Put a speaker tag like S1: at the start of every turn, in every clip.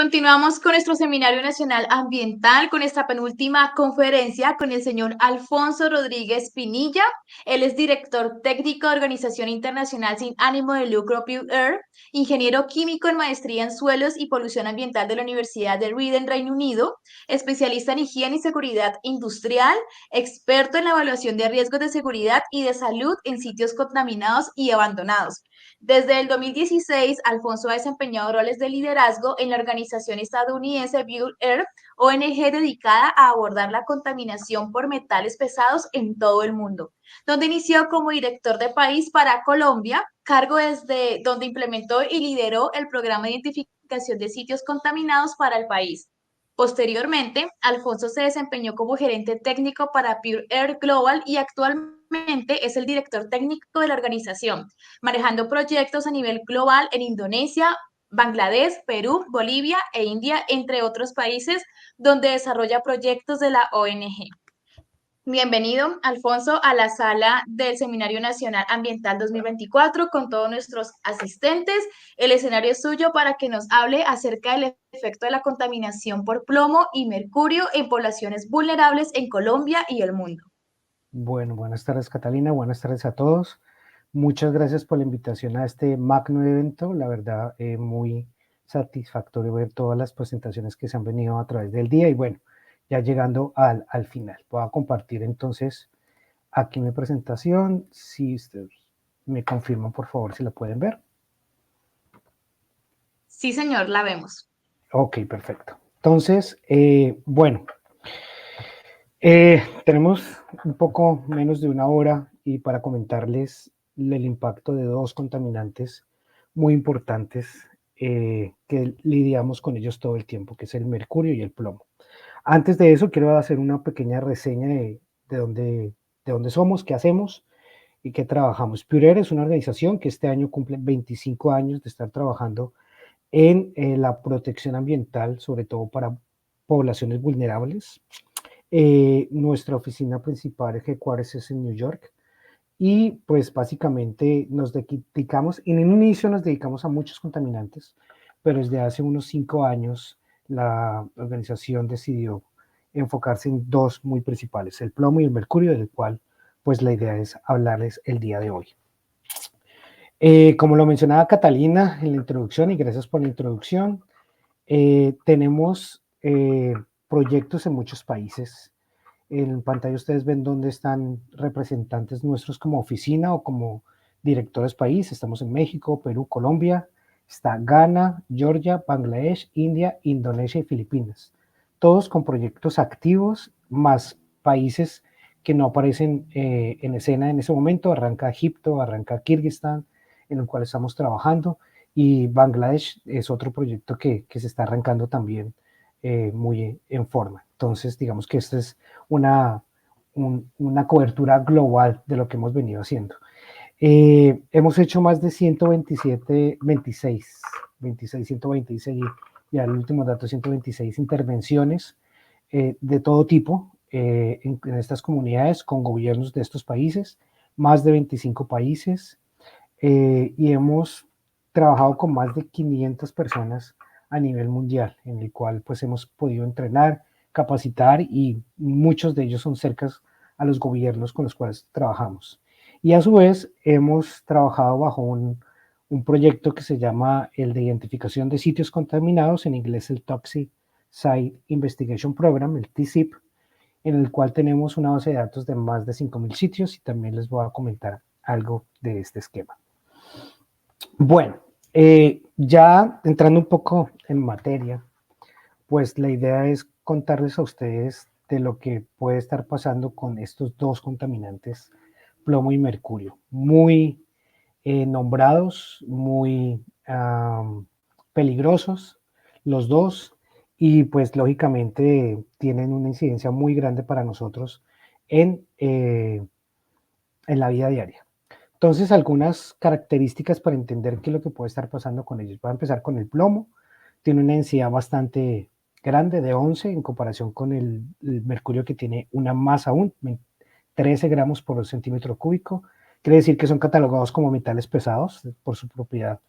S1: Continuamos con nuestro Seminario Nacional Ambiental, con esta penúltima conferencia con el señor Alfonso Rodríguez Pinilla. Él es director técnico de Organización Internacional sin ánimo de lucro Pure Air, ingeniero químico en maestría en suelos y polución ambiental de la Universidad de Reading, Reino Unido, especialista en higiene y seguridad industrial, experto en la evaluación de riesgos de seguridad y de salud en sitios contaminados y abandonados. Desde el 2016, Alfonso ha desempeñado roles de liderazgo en la organización estadounidense Pure Air, ONG dedicada a abordar la contaminación por metales pesados en todo el mundo, donde inició como director de país para Colombia, cargo desde donde implementó y lideró el programa de identificación de sitios contaminados para el país. Posteriormente, Alfonso se desempeñó como gerente técnico para Pure Air Global y actualmente es el director técnico de la organización, manejando proyectos a nivel global en Indonesia, Bangladesh, Perú, Bolivia e India, entre otros países donde desarrolla proyectos de la ONG. Bienvenido, Alfonso, a la sala del Seminario Nacional Ambiental 2024 con todos nuestros asistentes. El escenario es suyo para que nos hable acerca del efecto de la contaminación por plomo y mercurio en poblaciones vulnerables en Colombia y el mundo.
S2: Bueno, buenas tardes, Catalina. Buenas tardes a todos. Muchas gracias por la invitación a este magno evento. La verdad, muy satisfactorio ver todas las presentaciones que se han venido a través del día. Y bueno, ya llegando al final. Voy a compartir entonces aquí mi presentación. Si ustedes me confirman, por favor, si la pueden ver.
S1: Sí, señor, la vemos.
S2: Ok, perfecto. Entonces, bueno, tenemos un poco menos de una hora y para comentarles el impacto de dos contaminantes muy importantes que lidiamos con ellos todo el tiempo, que es el mercurio y el plomo. Antes de eso, quiero hacer una pequeña reseña de dónde somos, qué hacemos y qué trabajamos. Pure Air es una organización que este año cumple 25 años de estar trabajando en la protección ambiental, sobre todo para poblaciones vulnerables. Nuestra oficina principal, Headquarters, es en New York. Y pues básicamente nos dedicamos, en un inicio nos dedicamos a muchos contaminantes, pero desde hace unos 5 años la organización decidió enfocarse en dos muy principales, el plomo y el mercurio, del cual pues la idea es hablarles el día de hoy. Como lo mencionaba Catalina en la introducción, y gracias por la introducción, tenemos proyectos en muchos países. En pantalla ustedes ven dónde están representantes nuestros como oficina o como directores país. Estamos en México, Perú, Colombia. Está Ghana, Georgia, Bangladesh, India, Indonesia y Filipinas. Todos con proyectos activos, más países que no aparecen en escena en ese momento. Arranca Egipto, arranca Kirguistán, en el cual estamos trabajando. Y Bangladesh es otro proyecto que se está arrancando también muy en forma. Entonces, digamos que esta es una cobertura global de lo que hemos venido haciendo. Hemos hecho más de 126, ya el último dato, 126 intervenciones de todo tipo en estas comunidades con gobiernos de estos países, más de 25 países, y hemos trabajado con más de 500 personas a nivel mundial, en el cual pues hemos podido entrenar, capacitar y muchos de ellos son cercanos a los gobiernos con los cuales trabajamos. Y a su vez hemos trabajado bajo un proyecto que se llama el de identificación de sitios contaminados, en inglés el Toxic Site Investigation Program, el TSIP, en el cual tenemos una base de datos de más de 5.000 sitios y también les voy a comentar algo de este esquema. Bueno, ya entrando un poco en materia, pues la idea es contarles a ustedes de lo que puede estar pasando con estos dos contaminantes, plomo y mercurio, muy nombrados, muy peligrosos los dos, y pues lógicamente tienen una incidencia muy grande para nosotros en la vida diaria. Entonces, algunas características para entender qué es lo que puede estar pasando con ellos. Voy a empezar con el plomo. Tiene una densidad bastante grande, de 11, en comparación con el mercurio, que tiene una más aún, 13 gramos por centímetro cúbico. Quiere decir que son catalogados como metales pesados por su propiedad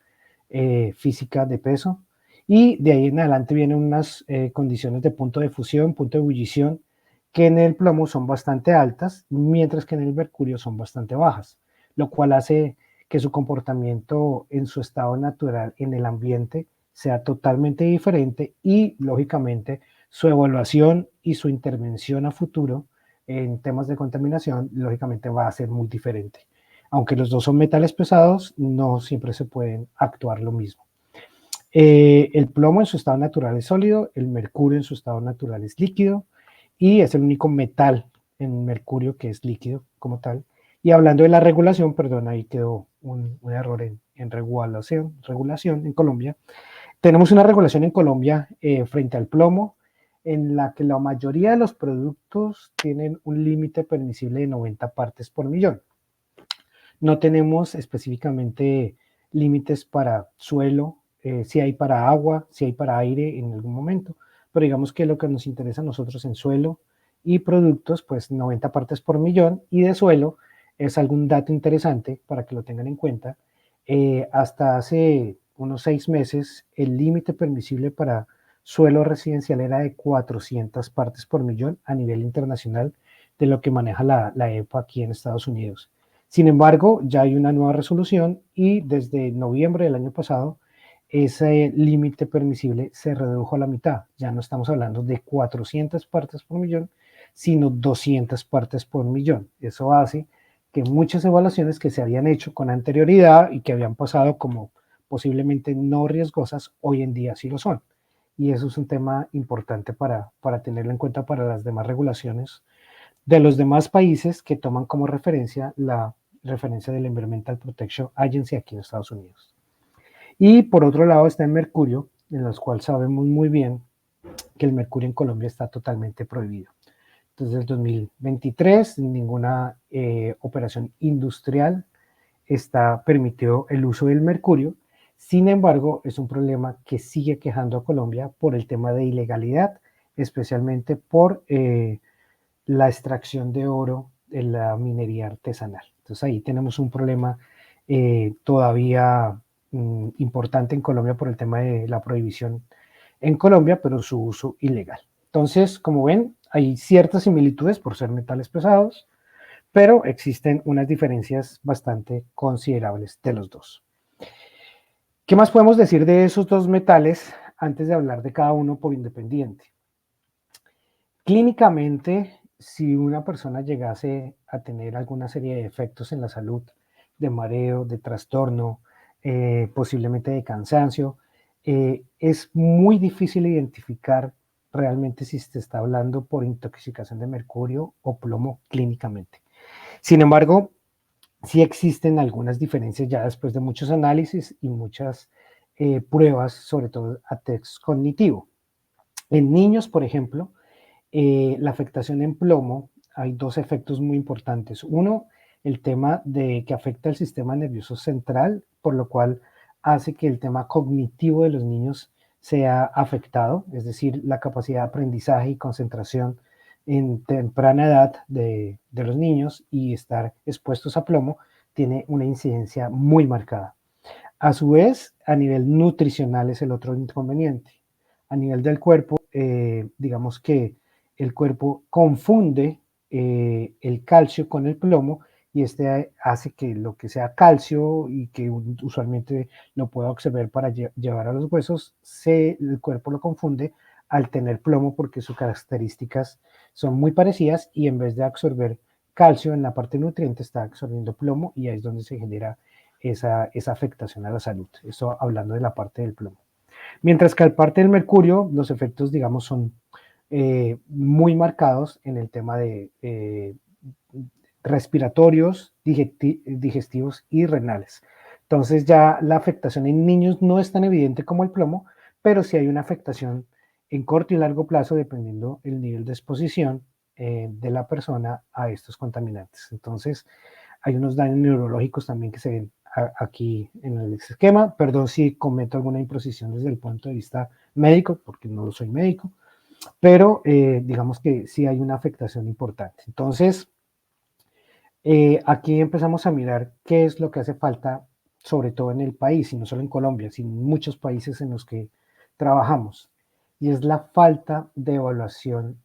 S2: física de peso. y de ahí en adelante vienen unas condiciones de punto de fusión, punto de ebullición, que en el plomo son bastante altas, mientras que en el mercurio son bastante bajas, lo cual hace que su comportamiento en su estado natural en el ambiente sea totalmente diferente y, lógicamente, su evaluación y su intervención a futuro en temas de contaminación, lógicamente va a ser muy diferente. Aunque los dos son metales pesados, no siempre se pueden actuar lo mismo. El plomo en su estado natural es sólido, el mercurio en su estado natural es líquido y es el único metal en mercurio que es líquido como tal. Y hablando de la regulación, perdón, ahí quedó un error en regulación en Colombia. Tenemos una regulación en Colombia frente al plomo en la que la mayoría de los productos tienen un límite permisible de 90 partes por millón. No tenemos específicamente límites para suelo, si hay para agua, si hay para aire en algún momento, pero digamos que lo que nos interesa a nosotros en suelo y productos, pues 90 partes por millón, y de suelo es algún dato interesante para que lo tengan en cuenta. Hasta hace unos 6 meses, el límite permisible para suelo residencial era de 400 partes por millón a nivel internacional de lo que maneja la EPA aquí en Estados Unidos. Sin embargo, ya hay una nueva resolución y desde noviembre del año pasado ese límite permisible se redujo a la mitad. Ya no estamos hablando de 400 partes por millón, sino 200 partes por millón. Eso hace que muchas evaluaciones que se habían hecho con anterioridad y que habían pasado como posiblemente no riesgosas, hoy en día sí lo son. Y eso es un tema importante para tenerlo en cuenta para las demás regulaciones de los demás países que toman como referencia la referencia del Environmental Protection Agency aquí en Estados Unidos. Y por otro lado está el mercurio, en los cuales sabemos muy bien que el mercurio en Colombia está totalmente prohibido. Desde el 2023, ninguna operación industrial está permitido el uso del mercurio. Sin embargo, es un problema que sigue quejando a Colombia por el tema de ilegalidad, especialmente por la extracción de oro en la minería artesanal. Entonces ahí tenemos un problema todavía importante en Colombia por el tema de la prohibición en Colombia, pero su uso ilegal. Entonces, como ven, hay ciertas similitudes por ser metales pesados, pero existen unas diferencias bastante considerables de los dos. ¿Qué más podemos decir de esos dos metales antes de hablar de cada uno por independiente? Clínicamente, si una persona llegase a tener alguna serie de efectos en la salud, de mareo, de trastorno, posiblemente de cansancio, es muy difícil identificar realmente si se está hablando por intoxicación de mercurio o plomo clínicamente. Sin embargo, sí existen algunas diferencias ya después de muchos análisis y muchas pruebas, sobre todo a test cognitivo. En niños, por ejemplo, la afectación en plomo, hay dos efectos muy importantes. Uno, el tema de que afecta el sistema nervioso central, por lo cual hace que el tema cognitivo de los niños sea afectado, es decir, la capacidad de aprendizaje y concentración en temprana edad de los niños y estar expuestos a plomo tiene una incidencia muy marcada. A su vez, a nivel nutricional es el otro inconveniente. A nivel del cuerpo, digamos que el cuerpo confunde el calcio con el plomo y este hace que lo que sea calcio y que usualmente lo pueda absorber para llevar a los huesos, el cuerpo lo confunde al tener plomo porque sus características son muy parecidas y en vez de absorber calcio en la parte nutriente está absorbiendo plomo y ahí es donde se genera esa afectación a la salud. Eso hablando de la parte del plomo. Mientras que al parte del mercurio, los efectos, digamos, son muy marcados en el tema de respiratorios, digestivos y renales. Entonces ya la afectación en niños no es tan evidente como el plomo, pero sí hay una afectación en corto y largo plazo dependiendo el nivel de exposición de la persona a estos contaminantes. Entonces hay unos daños neurológicos también que se ven aquí en el esquema. Perdón si cometo alguna imprecisión desde el punto de vista médico, porque no lo soy médico, pero digamos que sí hay una afectación importante. Entonces, aquí empezamos a mirar qué es lo que hace falta, sobre todo en el país, y no solo en Colombia, sino en muchos países en los que trabajamos, y es la falta de evaluación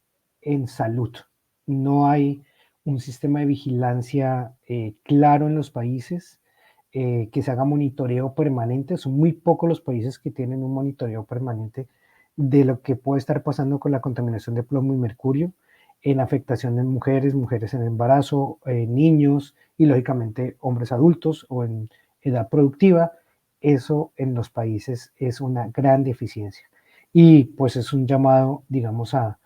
S2: en salud. No hay un sistema de vigilancia claro en los países, que se haga monitoreo permanente. Son muy pocos los países que tienen un monitoreo permanente de lo que puede estar pasando con la contaminación de plomo y mercurio en afectación en mujeres, mujeres en embarazo, niños y lógicamente hombres adultos o en edad productiva. Eso en los países es una gran deficiencia. Y pues es un llamado, digamos, a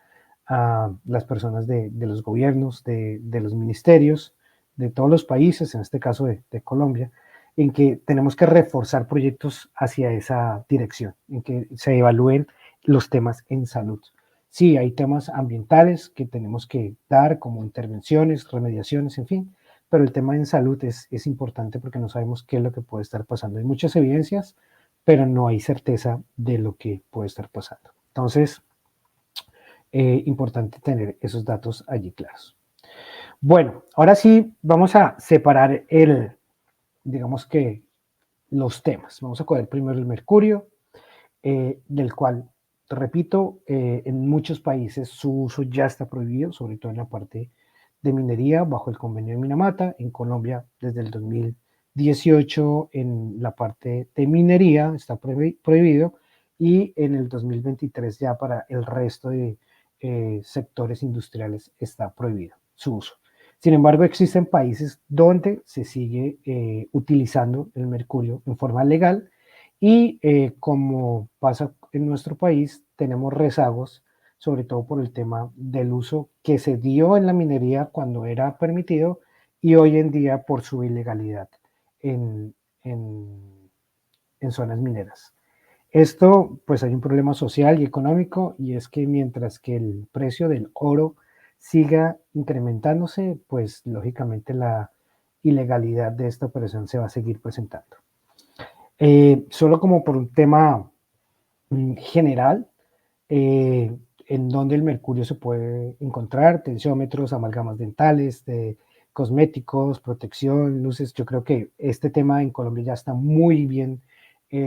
S2: las personas de los gobiernos, de los ministerios, de todos los países, en este caso de Colombia, en que tenemos que reforzar proyectos hacia esa dirección, en que se evalúen los temas en salud. Sí, hay temas ambientales que tenemos que dar como intervenciones, remediaciones, en fin, pero el tema en salud es importante porque no sabemos qué es lo que puede estar pasando. Hay muchas evidencias, pero no hay certeza de lo que puede estar pasando. Entonces, importante tener esos datos allí claros. Bueno, ahora sí vamos a separar digamos que los temas. Vamos a coger primero el mercurio, del cual, repito, en muchos países su uso ya está prohibido, sobre todo en la parte de minería, bajo el convenio de Minamata. En Colombia, desde el 2018, en la parte de minería está prohibido, y en el 2023 ya para el resto de sectores industriales está prohibido su uso. Sin embargo, existen países donde se sigue utilizando el mercurio en forma legal, y como pasa en nuestro país, tenemos rezagos, sobre todo por el tema del uso que se dio en la minería cuando era permitido, y hoy en día por su ilegalidad en, en, en zonas mineras. Esto, pues hay un problema social y económico, y es que mientras que el precio del oro siga incrementándose, pues lógicamente la ilegalidad de esta operación se va a seguir presentando. Solo como por un tema general, en donde el mercurio se puede encontrar: tensiómetros, amalgamas dentales, de cosméticos, protección, luces. Yo creo que este tema en Colombia ya está muy bien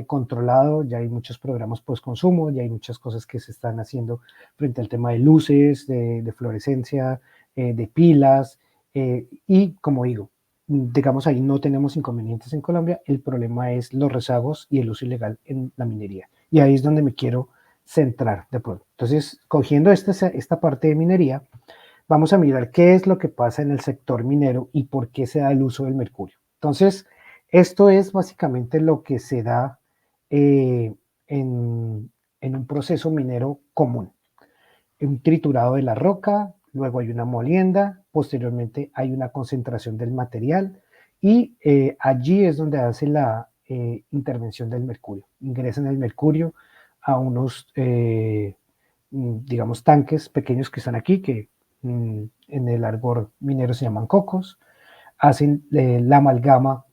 S2: controlado, ya hay muchos programas post-consumo, ya hay muchas cosas que se están haciendo frente al tema de luces, de fluorescencia, de pilas, y como digo, digamos, ahí no tenemos inconvenientes en Colombia. El problema es los rezagos y el uso ilegal en la minería, y ahí es donde me quiero centrar de pronto. Entonces, cogiendo esta parte de minería, vamos a mirar qué es lo que pasa en el sector minero y por qué se da el uso del mercurio. Entonces, esto es básicamente lo que se da en un proceso minero común: un triturado de la roca, luego hay una molienda, posteriormente hay una concentración del material, y allí es donde hace la intervención del mercurio. Ingresan el mercurio a unos, digamos, tanques pequeños que están aquí, que en el argot minero se llaman cocos, hacen la amalgama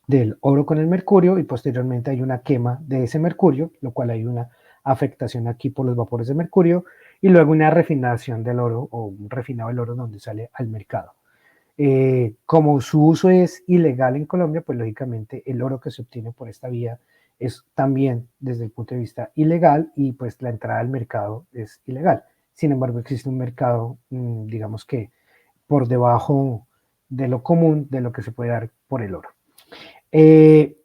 S2: del oro con el mercurio, y posteriormente hay una quema de ese mercurio, lo cual hay una afectación aquí por los vapores de mercurio, y luego una refinación del oro, o un refinado del oro, donde sale al mercado. Como su uso es ilegal en Colombia, pues lógicamente el oro que se obtiene por esta vía es también desde el punto de vista ilegal, y pues la entrada al mercado es ilegal. Sin embargo, existe un mercado, digamos que por debajo de lo común, de lo que se puede dar por el oro. Eh,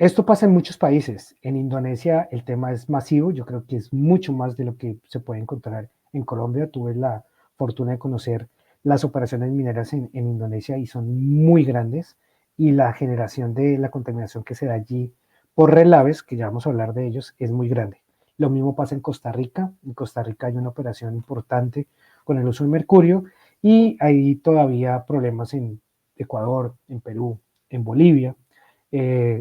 S2: Esto pasa en muchos países. En Indonesia el tema es masivo. Yo creo que es mucho más de lo que se puede encontrar en Colombia. Tuve la fortuna de conocer las operaciones mineras en Indonesia, y son muy grandes, y la generación de la contaminación que se da allí por relaves, que ya vamos a hablar de ellos, es muy grande. Lo mismo pasa en Costa Rica. En Costa Rica hay una operación importante con el uso de mercurio, y hay todavía problemas en Ecuador, en Perú, en Bolivia,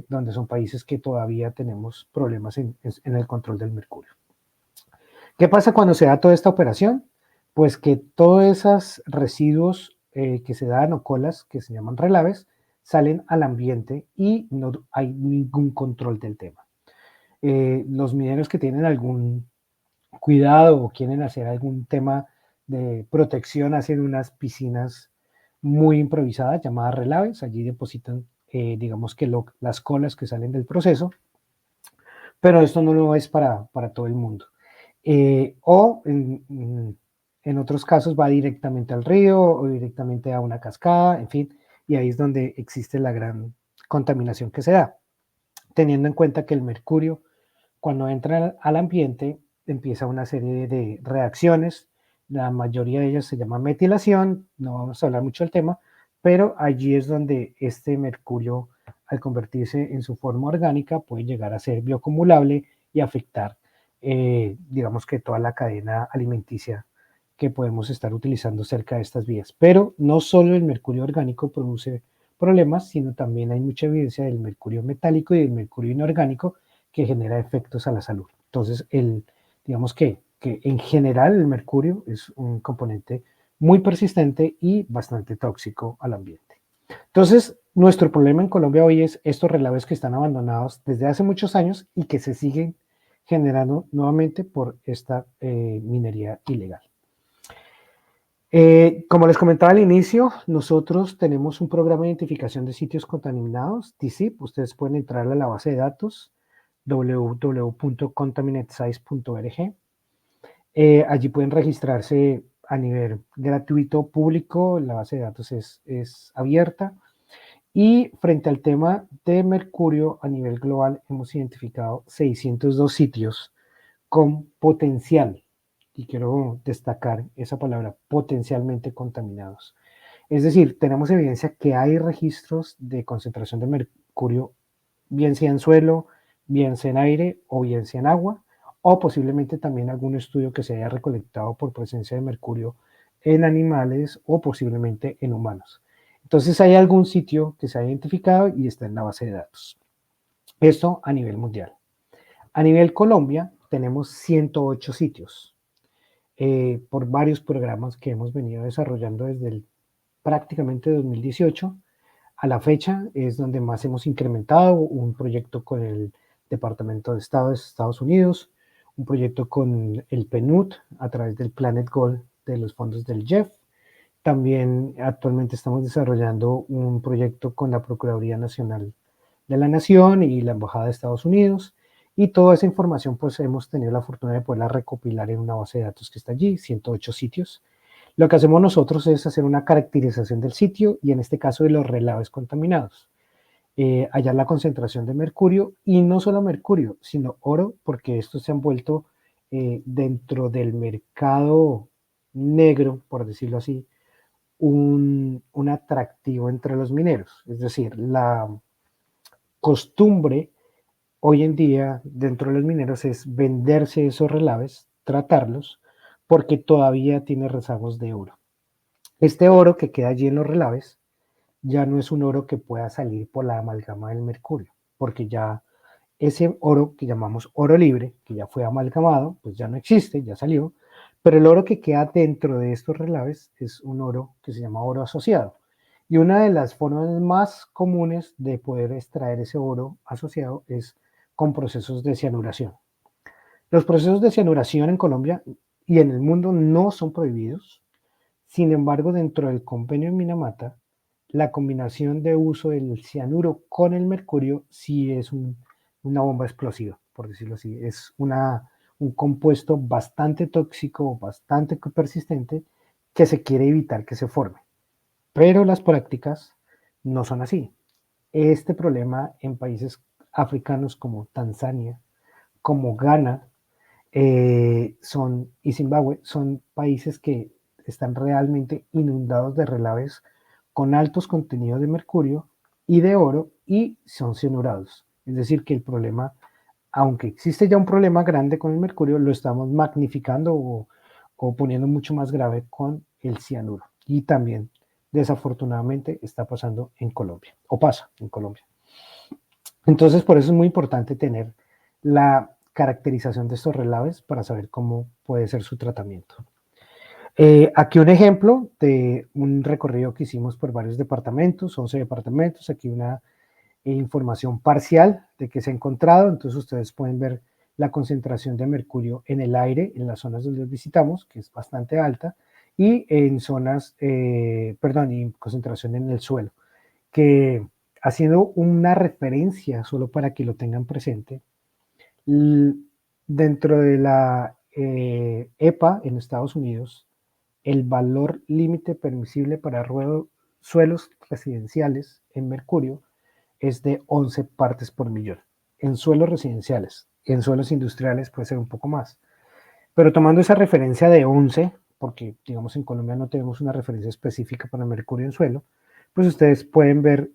S2: donde son países que todavía tenemos problemas en el control del mercurio. ¿Qué pasa cuando se da toda esta operación? Pues que todos esos residuos que se dan, o colas que se llaman relaves, salen al ambiente y no hay ningún control del tema. Los mineros que tienen algún cuidado o quieren hacer algún tema de protección hacen unas piscinas muy improvisadas llamadas relaves. Allí depositan, digamos que las colas que salen del proceso, pero esto no lo es para todo el mundo. O en otros casos va directamente al río o directamente a una cascada, en fin, y ahí es donde existe la gran contaminación que se da, teniendo en cuenta que el mercurio, cuando entra al ambiente, empieza una serie de reacciones, la mayoría de ellas se llama metilación, no vamos a hablar mucho del tema, pero allí es donde este mercurio, al convertirse en su forma orgánica, puede llegar a ser bioacumulable y afectar, digamos que toda la cadena alimenticia que podemos estar utilizando cerca de estas vías. Pero no solo el mercurio orgánico produce problemas, sino también hay mucha evidencia del mercurio metálico y del mercurio inorgánico que genera efectos a la salud. Entonces, digamos que en general el mercurio es un componente muy persistente y bastante tóxico al ambiente. Entonces, nuestro problema en Colombia hoy es estos relaves que están abandonados desde hace muchos años y que se siguen generando nuevamente por esta minería ilegal. Como les comentaba al inicio, nosotros tenemos un programa de identificación de sitios contaminados, TSIP. Ustedes pueden entrar a la base de datos www.contaminatesize.org. Allí pueden registrarse a nivel gratuito público, la base de datos es abierta. Y frente al tema de mercurio a nivel global, hemos identificado 602 sitios con potencial, y quiero destacar esa palabra, potencialmente contaminados. Es decir, tenemos evidencia que hay registros de concentración de mercurio, bien sea en suelo, bien sea en aire o bien sea en agua, o posiblemente también algún estudio que se haya recolectado por presencia de mercurio en animales o posiblemente en humanos. Entonces hay algún sitio que se ha identificado y está en la base de datos. Esto a nivel mundial. A nivel Colombia tenemos 108 sitios por varios programas que hemos venido desarrollando desde prácticamente 2018. A la fecha es donde más hemos incrementado un proyecto con el Departamento de Estado de Estados Unidos, un proyecto con el PNUD a través del Planet Goal de los fondos del JEF. También actualmente estamos desarrollando un proyecto con la Procuraduría Nacional de la Nación y la Embajada de Estados Unidos. Y toda esa información pues hemos tenido la fortuna de poderla recopilar en una base de datos que está allí, 108 sitios. Lo que hacemos nosotros es hacer una caracterización del sitio y en este caso de los relaves contaminados. Hallar la concentración de mercurio y no solo mercurio, sino oro, porque estos se han vuelto dentro del mercado negro, por decirlo así, un atractivo entre los mineros. Es decir, la costumbre hoy en día dentro de los mineros es venderse esos relaves, tratarlos, porque todavía tiene rezagos de oro. Este oro que queda allí en los relaves ya no es un oro que pueda salir por la amalgama del mercurio, porque ya ese oro que llamamos oro libre, que ya fue amalgamado, pues ya no existe, ya salió, pero el oro que queda dentro de estos relaves es un oro que se llama oro asociado. Y una de las formas más comunes de poder extraer ese oro asociado es con procesos de cianuración. Los procesos de cianuración en Colombia y en el mundo no son prohibidos. Sin embargo, dentro del convenio de Minamata, la combinación de uso del cianuro con el mercurio sí es una bomba explosiva, por decirlo así. Es un compuesto bastante tóxico, bastante persistente, que se quiere evitar que se forme. Pero las prácticas no son así. Este problema en países africanos como Tanzania, como Ghana y Zimbabue son países que están realmente inundados de relaves con altos contenidos de mercurio y de oro y son cianurados. Es decir, que el problema, aunque existe ya un problema grande con el mercurio, lo estamos magnificando o poniendo mucho más grave con el cianuro. Y también, desafortunadamente, está pasando en Colombia, o pasa en Colombia. Entonces, por eso es muy importante tener la caracterización de estos relaves para saber cómo puede ser su tratamiento. Aquí un ejemplo de un recorrido que hicimos por varios departamentos, 11 departamentos, aquí una información parcial de qué se ha encontrado, entonces ustedes pueden ver la concentración de mercurio en el aire, en las zonas donde los visitamos, que es bastante alta, y en zonas, y concentración en el suelo, que haciendo una referencia, solo para que lo tengan presente, Dentro de la EPA en Estados Unidos, el valor límite permisible para suelos residenciales en mercurio es de 11 partes por millón. En suelos residenciales, en suelos industriales puede ser un poco más. Pero tomando esa referencia de 11, porque digamos en Colombia no tenemos una referencia específica para mercurio en suelo, pues ustedes pueden ver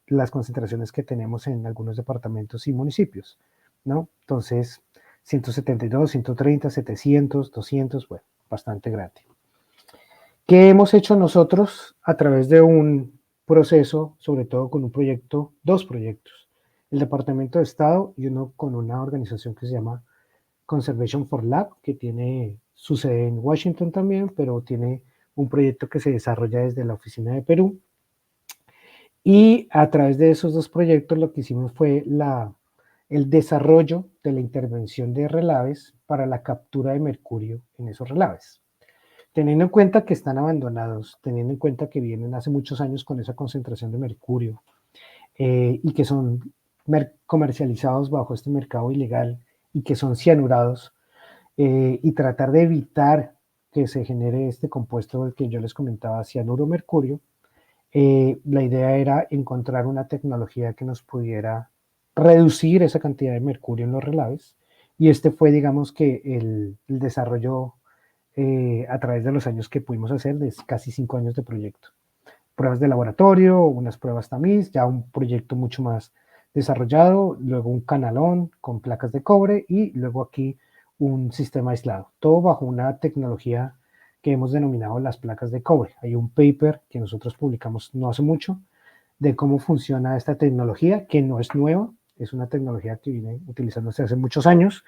S2: las concentraciones que tenemos en algunos departamentos y municipios, ¿no? Entonces, 172, 130, 700, 200, bueno, bastante grande. ¿Qué hemos hecho nosotros a través de un proceso, sobre todo con un proyecto, dos proyectos? El Departamento de Estado y uno con una organización que se llama Conservation for Lab, que tiene su sede en Washington también, pero tiene un proyecto que se desarrolla desde la oficina de Perú. Y a través de esos dos proyectos lo que hicimos fue el desarrollo de la intervención de relaves para la captura de mercurio en esos relaves. Teniendo en cuenta que están abandonados, teniendo en cuenta que vienen hace muchos años con esa concentración de mercurio y que son comercializados bajo este mercado ilegal y que son cianurados, y tratar de evitar que se genere este compuesto que yo les comentaba, cianuro mercurio, la idea era encontrar una tecnología que nos pudiera reducir esa cantidad de mercurio en los relaves, y este fue, digamos, que el desarrollo a través de los años que pudimos hacer, de casi 5 años de proyecto. Pruebas de laboratorio, unas pruebas tamiz, ya un proyecto mucho más desarrollado, luego un canalón con placas de cobre y luego aquí un sistema aislado, todo bajo una tecnología que hemos denominado las placas de cobre. Hay un paper que nosotros publicamos no hace mucho de cómo funciona esta tecnología, que no es nueva, es una tecnología que viene utilizándose hace muchos años,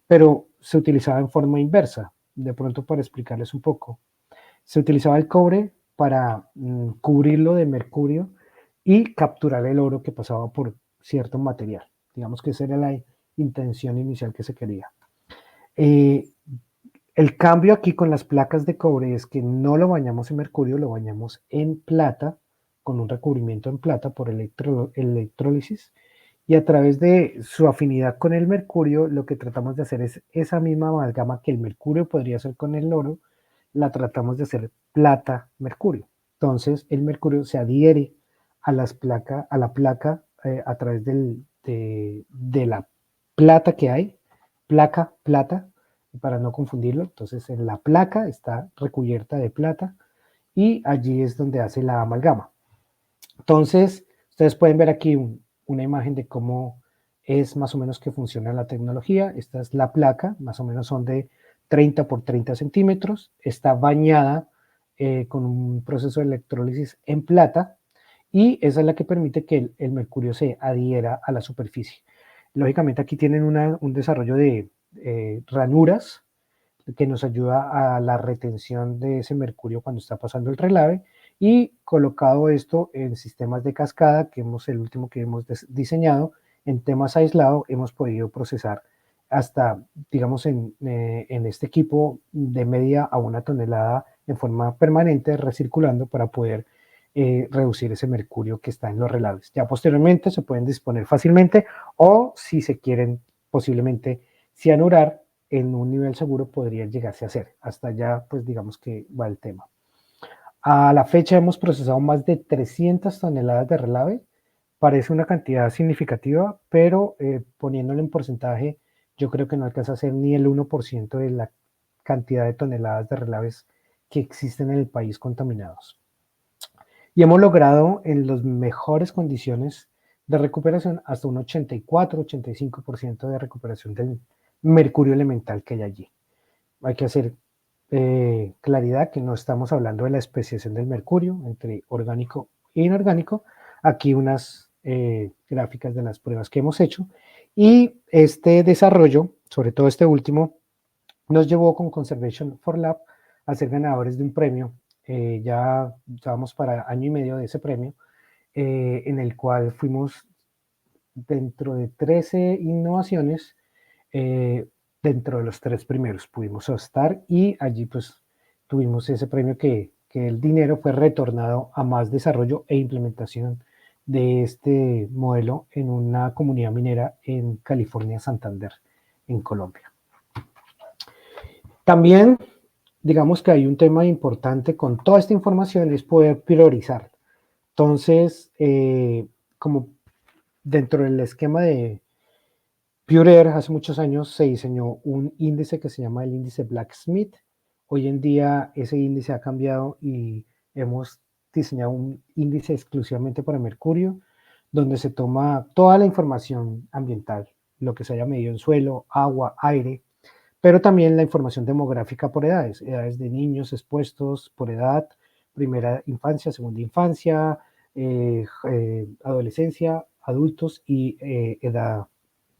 S2: pero se utilizaba en forma inversa. De pronto, para explicarles un poco, se utilizaba el cobre para cubrirlo de mercurio y capturar el oro que pasaba por cierto material. Digamos que esa era la intención inicial que se quería. El cambio aquí con las placas de cobre es que no lo bañamos en mercurio, lo bañamos en plata, con un recubrimiento en plata por electrólisis, y a través de su afinidad con el mercurio, lo que tratamos de hacer es esa misma amalgama que el mercurio podría hacer con el oro, la tratamos de hacer plata-mercurio. Entonces, el mercurio se adhiere a la placa a través de la plata que hay, placa, plata, para no confundirlo. Entonces, en la placa está recubierta de plata y allí es donde hace la amalgama. Entonces, ustedes pueden ver aquí una imagen de cómo es más o menos que funciona la tecnología. Esta es la placa, más o menos son de 30 por 30 centímetros. Está bañada con un proceso de electrólisis en plata y esa es la que permite que el mercurio se adhiera a la superficie. Lógicamente aquí tienen un desarrollo de ranuras que nos ayuda a la retención de ese mercurio cuando está pasando el relave, y colocado esto en sistemas de cascada, que hemos el último que hemos diseñado, en temas aislados hemos podido procesar hasta, digamos, en este equipo de media a 1 tonelada en forma permanente, recirculando para poder reducir ese mercurio que está en los relaves. Ya posteriormente se pueden disponer fácilmente o si se quieren posiblemente cianurar en un nivel seguro podría llegarse a hacer. Hasta allá, pues digamos que va el tema. A la fecha hemos procesado más de 300 toneladas de relave. Parece una cantidad significativa, pero poniéndolo en porcentaje, yo creo que no alcanza a ser ni el 1% de la cantidad de toneladas de relaves que existen en el país contaminados. Y hemos logrado en las mejores condiciones de recuperación hasta un 84-85% de recuperación del mercurio elemental que hay allí. Hay que hacer claridad que no estamos hablando de la especiación del mercurio entre orgánico e inorgánico. Aquí unas gráficas de las pruebas que hamos hecho, y este desarrollo, sobre todo este último, nos llevó con Conservation for Lab a ser ganadores de un premio. Ya estábamos para año y medio de ese premio, en el cual fuimos dentro de 13 innovaciones, dentro de los 3 primeros pudimos estar, y allí pues tuvimos ese premio que el dinero fue retornado a más desarrollo e implementación de este modelo en una comunidad minera en California, Santander, en Colombia. También, digamos que hay un tema importante con toda esta información, es poder priorizar. Entonces, como dentro del esquema de Purer, hace muchos años se diseñó un índice que se llama el índice Blacksmith. Hoy en día ese índice ha cambiado y hemos diseñado un índice exclusivamente para mercurio, donde se toma toda la información ambiental, lo que se haya medido en suelo, agua, aire, pero también la información demográfica por edades, edades de niños expuestos por edad, primera infancia, segunda infancia, adolescencia, adultos y edad,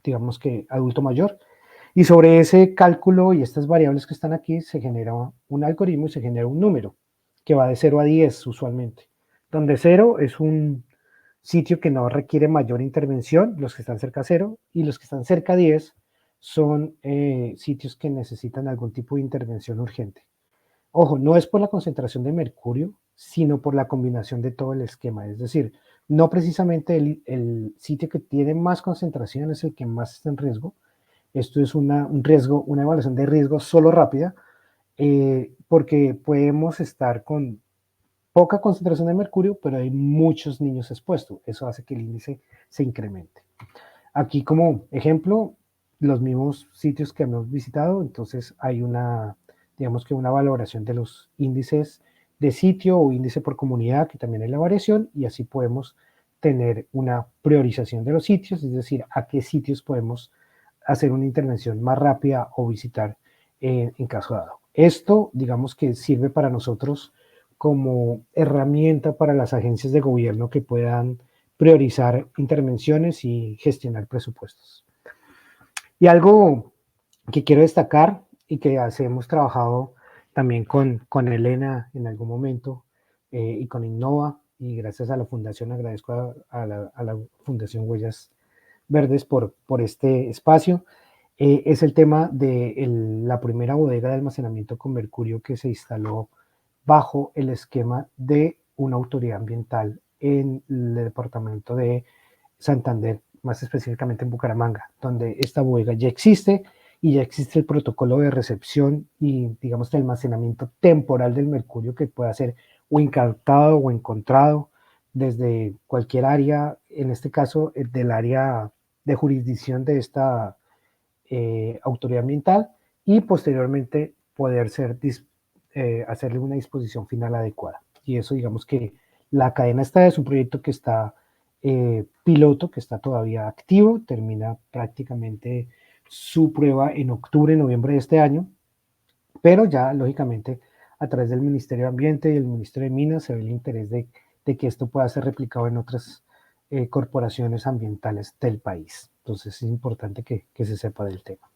S2: digamos que adulto mayor. Y sobre ese cálculo y estas variables que están aquí se genera un algoritmo y se genera un número que va de 0 a 10 usualmente, donde 0 es un sitio que no requiere mayor intervención, los que están cerca a 0, y los que están cerca a 10 son sitios que necesitan algún tipo de intervención urgente. Ojo, no es por la concentración de mercurio, sino por la combinación de todo el esquema. Es decir, no precisamente el sitio que tiene más concentración es el que más está en riesgo. Esto es un riesgo, una evaluación de riesgo solo rápida, porque podemos estar con poca concentración de mercurio, pero hay muchos niños expuestos. Eso hace que el índice se incremente. Aquí como ejemplo, los mismos sitios que hemos visitado, entonces hay una, digamos que una valoración de los índices de sitio o índice por comunidad, que también hay la variación, y así podemos tener una priorización de los sitios, es decir, a qué sitios podemos hacer una intervención más rápida o visitar en caso dado. Esto, digamos que sirve para nosotros como herramienta para las agencias de gobierno que puedan priorizar intervenciones y gestionar presupuestos. Y algo que quiero destacar y que hemos trabajado también con Elena en algún momento y con Innova, y gracias a la fundación, agradezco a la Fundación Huellas Verdes por este espacio, es el tema de la primera bodega de almacenamiento con mercurio que se instaló bajo el esquema de una autoridad ambiental en el departamento de Santander, más específicamente en Bucaramanga, donde esta bodega ya existe y ya existe el protocolo de recepción y, digamos, de almacenamiento temporal del mercurio que pueda ser o incautado o encontrado desde cualquier área, en este caso del área de jurisdicción de esta autoridad ambiental, y posteriormente poder hacerle una disposición final adecuada. Y eso, digamos que la cadena está, es un proyecto que está piloto, que está todavía activo, termina prácticamente su prueba en octubre, noviembre de este año, pero ya lógicamente a través del Ministerio de Ambiente y el Ministerio de Minas se ve el interés de que esto pueda ser replicado en otras corporaciones ambientales del país. Entonces es importante que se sepa del tema.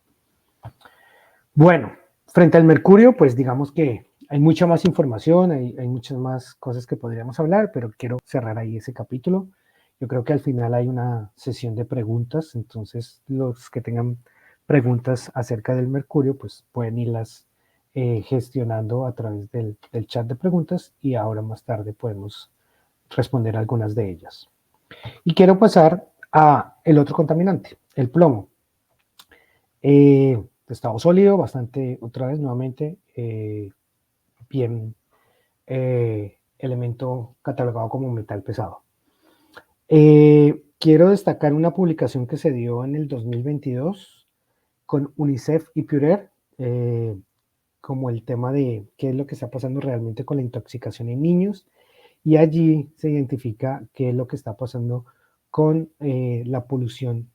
S2: Bueno, frente al mercurio, pues digamos que hay mucha más información, hay muchas más cosas que podríamos hablar, pero quiero cerrar ahí ese capítulo. Yo creo que al final hay una sesión de preguntas, entonces los que tengan preguntas acerca del mercurio, pues pueden irlas gestionando a través del chat de preguntas y ahora más tarde podemos responder algunas de ellas. Y quiero pasar a el otro contaminante, el plomo. Estado sólido, bastante, otra vez nuevamente, bien elemento catalogado como metal pesado. Quiero destacar una publicación que se dio en el 2022 con UNICEF y Purer, como el tema de qué es lo que está pasando realmente con la intoxicación en niños, y allí se identifica qué es lo que está pasando con la polución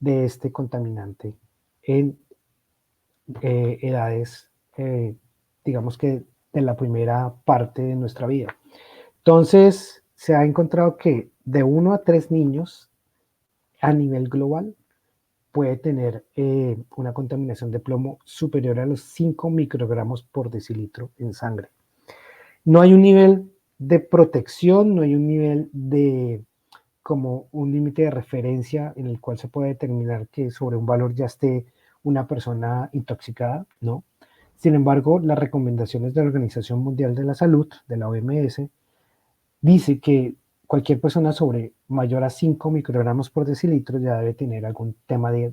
S2: de este contaminante en edades, digamos que de la primera parte de nuestra vida. Entonces, se ha encontrado que de 1 a 3 niños a nivel global puede tener una contaminación de plomo superior a los 5 microgramos por decilitro en sangre. No hay un nivel de protección, no hay un nivel de como un límite de referencia en el cual se puede determinar que sobre un valor ya esté una persona intoxicada, ¿no? Sin embargo, las recomendaciones de la Organización Mundial de la Salud, de la OMS, dice que cualquier persona sobre mayor a 5 microgramos por decilitro ya debe tener algún tema de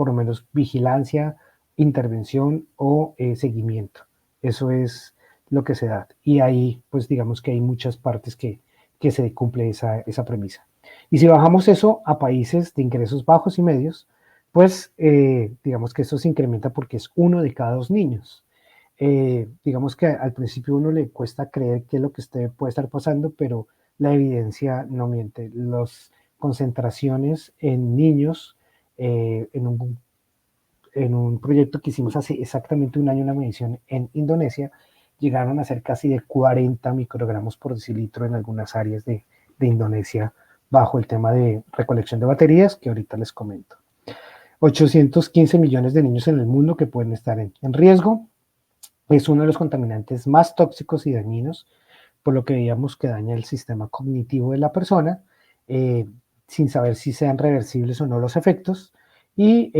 S2: por lo menos vigilancia, intervención o seguimiento. Eso es lo que se da. Y ahí, pues digamos que hay muchas partes que se cumple esa premisa. Y si bajamos eso a países de ingresos bajos y medios, pues digamos que eso se incrementa porque es 1 de cada 2 niños. Digamos que al principio uno le cuesta creer qué es lo que usted puede estar pasando, pero la evidencia no miente. Las concentraciones en niños, en un proyecto que hicimos hace exactamente un año, una medición en Indonesia, llegaron a ser casi de 40 microgramos por decilitro en algunas áreas de Indonesia bajo el tema de recolección de baterías que ahorita les comento. 815 millones de niños en el mundo que pueden estar en riesgo. Es uno de los contaminantes más tóxicos y dañinos, por lo que veíamos que daña el sistema cognitivo de la persona, sin saber si sean reversibles o no los efectos. Y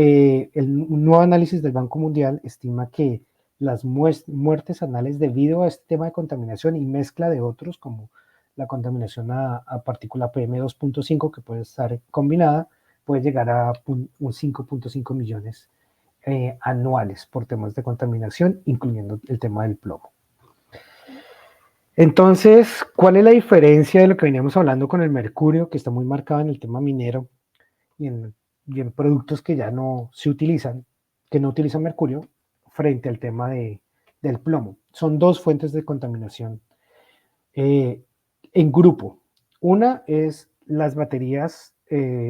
S2: un nuevo análisis del Banco Mundial estima que las muertes anuales debido a este tema de contaminación y mezcla de otros, como la contaminación a partícula PM2.5, que puede estar combinada, puede llegar a un 5.5 millones anuales por temas de contaminación, incluyendo el tema del plomo. Entonces, ¿cuál es la diferencia de lo que veníamos hablando con el mercurio, que está muy marcado en el tema minero y en productos que ya no se utilizan, que no utilizan mercurio, frente al tema del plomo? Son dos fuentes de contaminación en grupo. Una es las baterías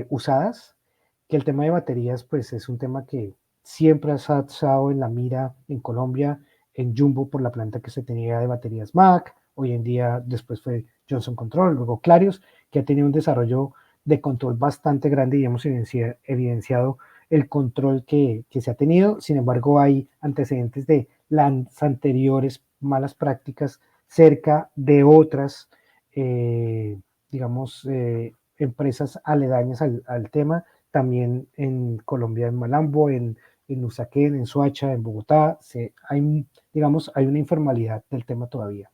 S2: usadas, que el tema de baterías pues es un tema que siempre ha estado en la mira en Colombia, en Jumbo por la planta que se tenía de baterías MAC, hoy en día después fue Johnson Control, luego Clarios, que ha tenido un desarrollo de control bastante grande y hemos evidenciado el control que se ha tenido. Sin embargo, hay antecedentes de las anteriores malas prácticas cerca de otras, digamos, empresas aledañas al tema, también en Colombia, en Malambo, en Usaquén, en Soacha, en Bogotá, digamos, hay una informalidad del tema todavía.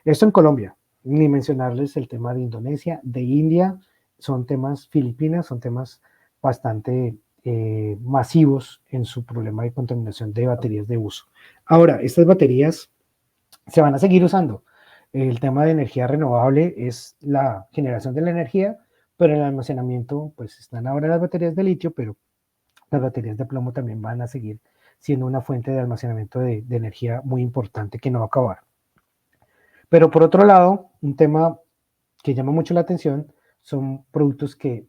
S2: Esto en Colombia, ni mencionarles el tema de Indonesia, de India, son temas Filipinas, son temas bastante masivos en su problema de contaminación de baterías de uso. Ahora, estas baterías se van a seguir usando. El tema de energía renovable es la generación de la energía, pero el almacenamiento, pues están ahora las baterías de litio, pero las baterías de plomo también van a seguir siendo una fuente de almacenamiento de energía muy importante que no va a acabar. Pero por otro lado, un tema que llama mucho la atención son productos que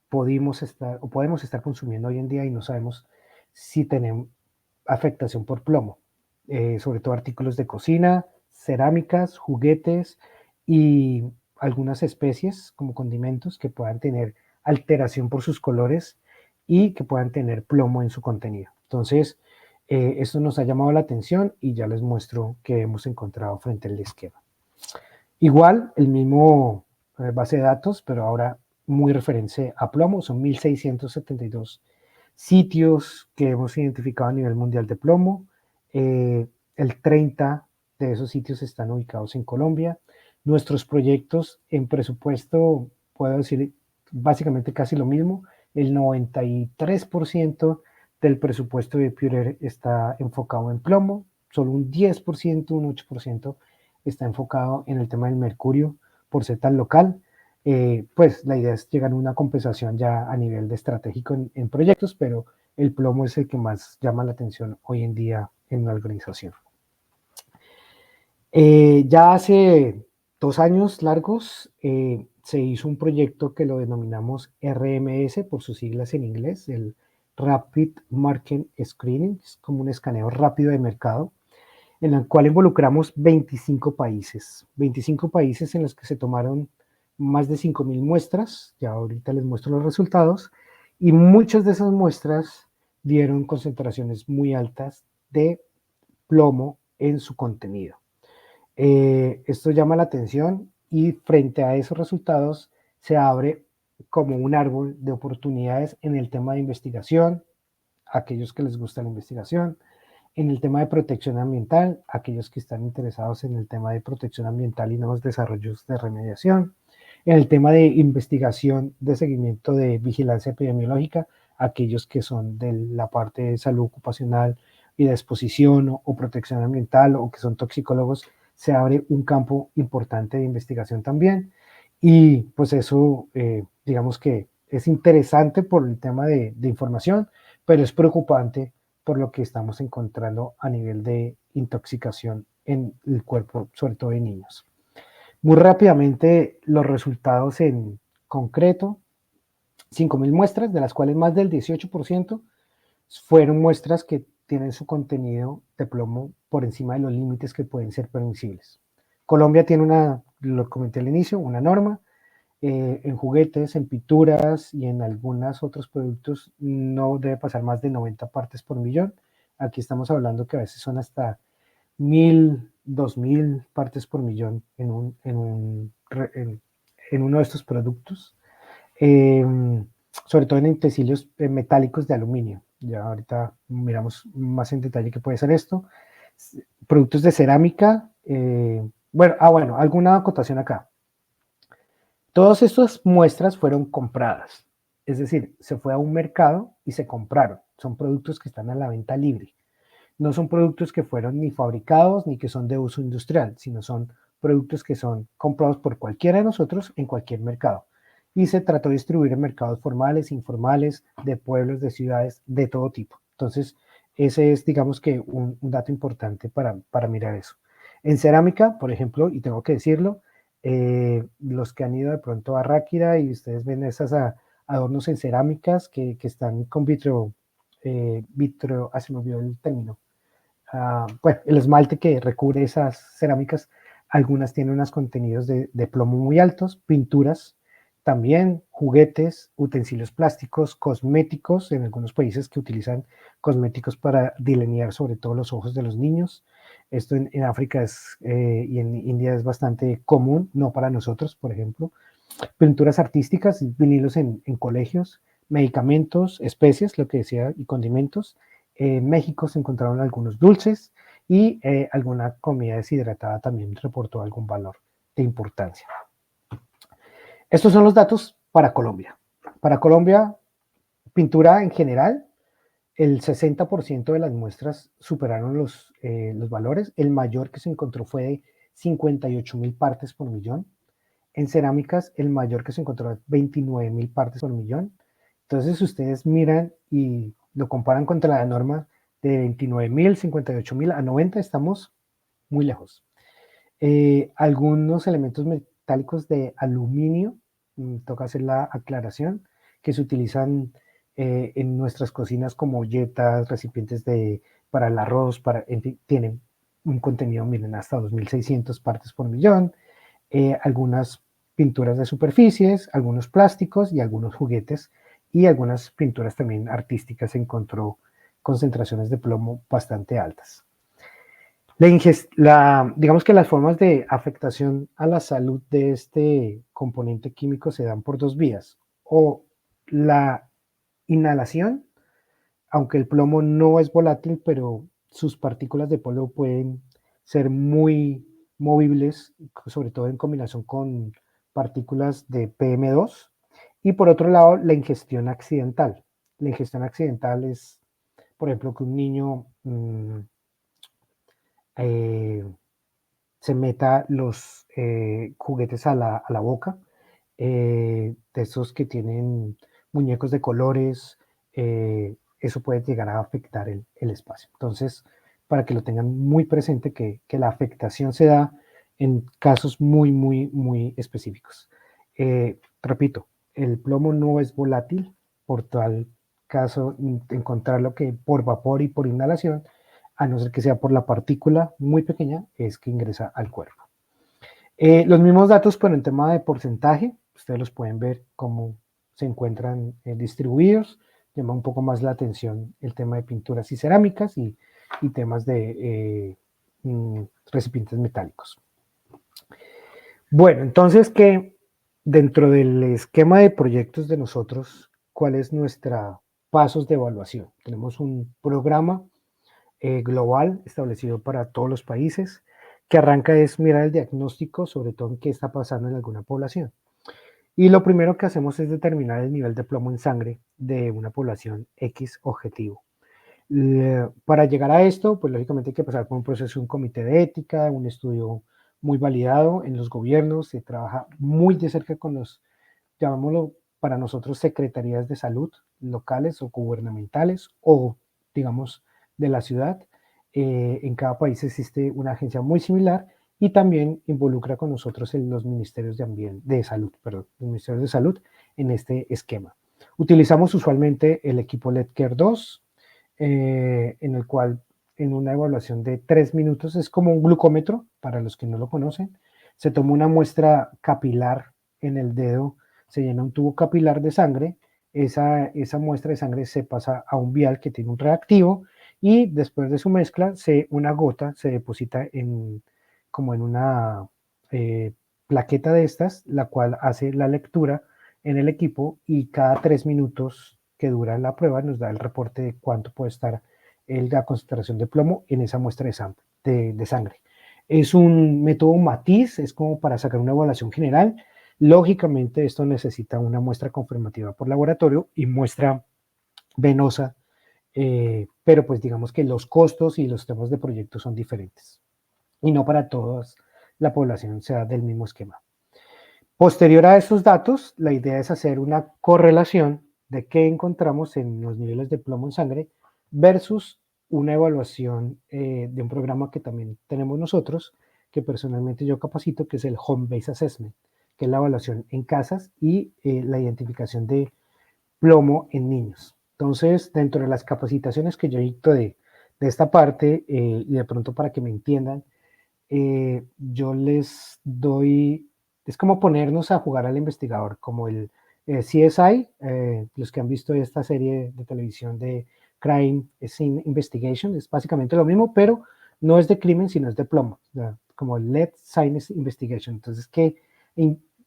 S2: podemos estar consumiendo hoy en día y no sabemos si tenemos afectación por plomo, sobre todo artículos de cocina, cerámicas, juguetes y algunas especies como condimentos que puedan tener alteración por sus colores y que puedan tener plomo en su contenido. Entonces, esto nos ha llamado la atención y ya les muestro qué hemos encontrado frente al esquema. Igual, el mismo base de datos, pero ahora muy referente a plomo, son 1.672 sitios que hemos identificado a nivel mundial de plomo. El 30 de esos sitios están ubicados en Colombia. Nuestros proyectos en presupuesto, puedo decir básicamente casi lo mismo, el 93% del presupuesto de Pure está enfocado en plomo, solo un 10%, un 8% está enfocado en el tema del mercurio por ser tan local. Pues la idea es llegar a una compensación ya a nivel de estratégico en proyectos, pero el plomo es el que más llama la atención hoy en día en una organización. Ya hace 2 años largos se hizo un proyecto que lo denominamos RMS por sus siglas en inglés, el Rapid Market Screening, es como un escaneo rápido de mercado, en el cual involucramos 25 países en los que se tomaron más de 5.000 muestras, ya ahorita les muestro los resultados, y muchas de esas muestras dieron concentraciones muy altas de plomo en su contenido. Esto llama la atención y frente a esos resultados se abre como un árbol de oportunidades en el tema de investigación, aquellos que les gusta la investigación, en el tema de protección ambiental, aquellos que están interesados en el tema de protección ambiental y nuevos desarrollos de remediación, en el tema de investigación de seguimiento de vigilancia epidemiológica, aquellos que son de la parte de salud ocupacional y de exposición o protección ambiental o que son toxicólogos, se abre un campo importante de investigación también. Y pues eso, digamos que es interesante por el tema de información, pero es preocupante por lo que estamos encontrando a nivel de intoxicación en el cuerpo, sobre todo de niños. Muy rápidamente, los resultados en concreto: 5.000 muestras, de las cuales más del 18% fueron muestras que tienen su contenido de plomo por encima de los límites que pueden ser permisibles. Colombia tiene una, lo comenté al inicio, una norma. En juguetes, en pinturas y en algunos otros productos no debe pasar más de 90 partes por millón. Aquí estamos hablando que a veces son hasta 1.000, 2.000 partes por millón en uno de estos productos. Eh, Sobre todo en utensilios metálicos de aluminio. Ya ahorita miramos más en detalle qué puede ser esto. Productos de cerámica. Bueno, alguna acotación acá. Todas estas muestras fueron compradas, es decir, se fue a un mercado y se compraron. Son productos que están a la venta libre. No son productos que fueron ni fabricados ni que son de uso industrial, sino son productos que son comprados por cualquiera de nosotros en cualquier mercado. Y se trató de distribuir en mercados formales, informales, de pueblos, de ciudades, de todo tipo. Entonces, ese es, digamos que, un dato importante para mirar eso. En cerámica, por ejemplo, y tengo que decirlo, los que han ido de pronto a Ráquira y ustedes ven esos adornos en cerámicas que están con vitro, se me olvidó el término. Bueno, el esmalte que recubre esas cerámicas, algunas tienen unos contenidos de plomo muy altos, pinturas también, juguetes, utensilios plásticos, cosméticos, en algunos países que utilizan cosméticos para delinear sobre todo los ojos de los niños. Esto en África y en India es bastante común, no para nosotros, por ejemplo. Pinturas artísticas, vinilos en colegios, medicamentos, especies, lo que decía, y condimentos. En México se encontraron algunos dulces y alguna comida deshidratada también reportó algún valor de importancia. Estos son los datos para Colombia. Para Colombia, pintura en general, el 60% de las muestras superaron los valores. El mayor que se encontró fue de 58.000 partes por millón. En cerámicas, el mayor que se encontró es 29.000 partes por millón. Entonces, ustedes miran y lo comparan contra la norma de 29.000, 58.000 a 90, estamos muy lejos. Algunos elementos metálicos de aluminio, toca hacer la aclaración, que se utilizan en nuestras cocinas como olletas, recipientes para el arroz, tienen un contenido, miren, hasta 2.600 partes por millón. Algunas pinturas de superficies, algunos plásticos y algunos juguetes, y algunas pinturas también artísticas se encontró concentraciones de plomo bastante altas. Digamos que las formas de afectación a la salud de este componente químico se dan por dos vías: o la inhalación, aunque el plomo no es volátil, pero sus partículas de polvo pueden ser muy movibles, sobre todo en combinación con partículas de PM2. Y por otro lado, la ingestión accidental. La ingestión accidental es, por ejemplo, que un niño se meta los juguetes a la boca, de esos que tienen muñecos de colores, eso puede llegar a afectar el espacio. Entonces, para que lo tengan muy presente, que la afectación se da en casos muy, muy, muy específicos. Repito, el plomo no es volátil, por tal caso, encontrarlo que por vapor y por inhalación, a no ser que sea por la partícula muy pequeña, es que ingresa al cuerpo. Los mismos datos, pero en tema de porcentaje, ustedes los pueden ver cómo se encuentran distribuidos. Llama un poco más la atención el tema de pinturas y cerámicas y temas de recipientes metálicos. Bueno, entonces, que dentro del esquema de proyectos de nosotros, ¿cuál es nuestra pasos de evaluación? Tenemos un programa global establecido para todos los países, que arranca es mirar el diagnóstico, sobre todo en qué está pasando en alguna población. Y lo primero que hacemos es determinar el nivel de plomo en sangre de una población X objetivo. Para llegar a esto, pues lógicamente hay que pasar por un proceso, un comité de ética, un estudio muy validado en los gobiernos, se trabaja muy de cerca con los, llamémoslo para nosotros, secretarías de salud locales o gubernamentales o, digamos, de la ciudad. En cada país existe una agencia muy similar y también involucra con nosotros en los ministerios de salud, perdón, los ministerios de salud en este esquema. Utilizamos usualmente el equipo LEDCare 2, en el cual en una evaluación de 3 minutos, es como un glucómetro, para los que no lo conocen, se toma una muestra capilar en el dedo, se llena un tubo capilar de sangre, esa muestra de sangre se pasa a un vial que tiene un reactivo y después de su mezcla, una gota se deposita como en una plaqueta de estas, la cual hace la lectura en el equipo y cada 3 minutos que dura la prueba nos da el reporte de cuánto puede estar la concentración de plomo en esa muestra de sangre. Es un método matiz, es como para sacar una evaluación general. Lógicamente esto necesita una muestra confirmativa por laboratorio y muestra venosa, pero pues digamos que los costos y los temas de proyecto son diferentes y no para toda la población sea del mismo esquema. Posterior a esos datos, la idea es hacer una correlación de qué encontramos en los niveles de plomo en sangre versus una evaluación de un programa que también tenemos nosotros, que personalmente yo capacito, que es el Home Based Assessment, que es la evaluación en casas y la identificación de plomo en niños. Entonces, dentro de las capacitaciones que yo dicto de esta parte, y de pronto para que me entiendan, yo les doy, es como ponernos a jugar al investigador, como el CSI, los que han visto esta serie de televisión de Crime Scene Investigation, es básicamente lo mismo, pero no es de crimen, sino es de plomo, como el Lead Science Investigation. Entonces,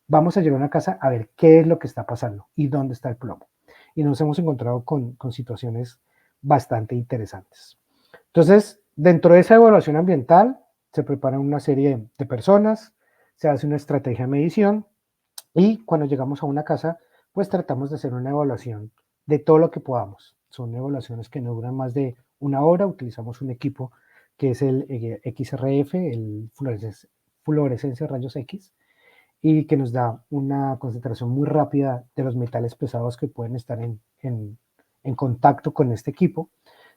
S2: vamos a llegar a una casa a ver qué es lo que está pasando y dónde está el plomo. Y nos hemos encontrado con situaciones bastante interesantes. Entonces, dentro de esa evaluación ambiental, se preparan una serie de personas, se hace una estrategia de medición y cuando llegamos a una casa, pues tratamos de hacer una evaluación de todo lo que podamos. Son evaluaciones que no duran más de una hora, utilizamos un equipo que es el XRF, el fluorescencia rayos X, y que nos da una concentración muy rápida de los metales pesados que pueden estar en contacto con este equipo.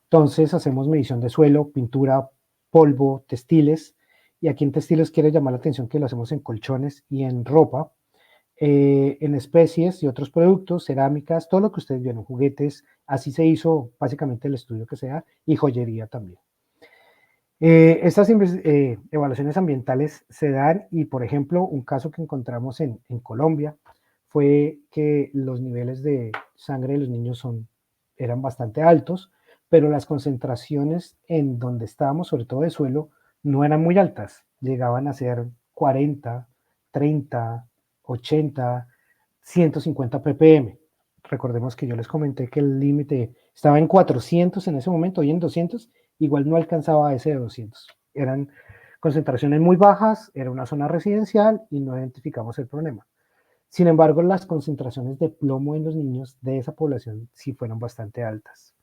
S2: Entonces hacemos medición de suelo, pintura, polvo, textiles, y aquí en textiles quiero llamar la atención que lo hacemos en colchones y en ropa, en especies y otros productos, cerámicas, todo lo que ustedes vieron, juguetes, así se hizo básicamente el estudio que sea, y joyería también. Estas evaluaciones ambientales se dan y, por ejemplo, un caso que encontramos en Colombia fue que los niveles de sangre de los niños eran bastante altos, pero las concentraciones en donde estábamos, sobre todo de suelo, no eran muy altas. Llegaban a ser 40, 30, 80, 150 ppm. Recordemos que yo les comenté que el límite estaba en 400 en ese momento y en 200, igual no alcanzaba a ese de 200. Eran concentraciones muy bajas, era una zona residencial y no identificamos el problema. Sin embargo, las concentraciones de plomo en los niños de esa población sí fueron bastante altas.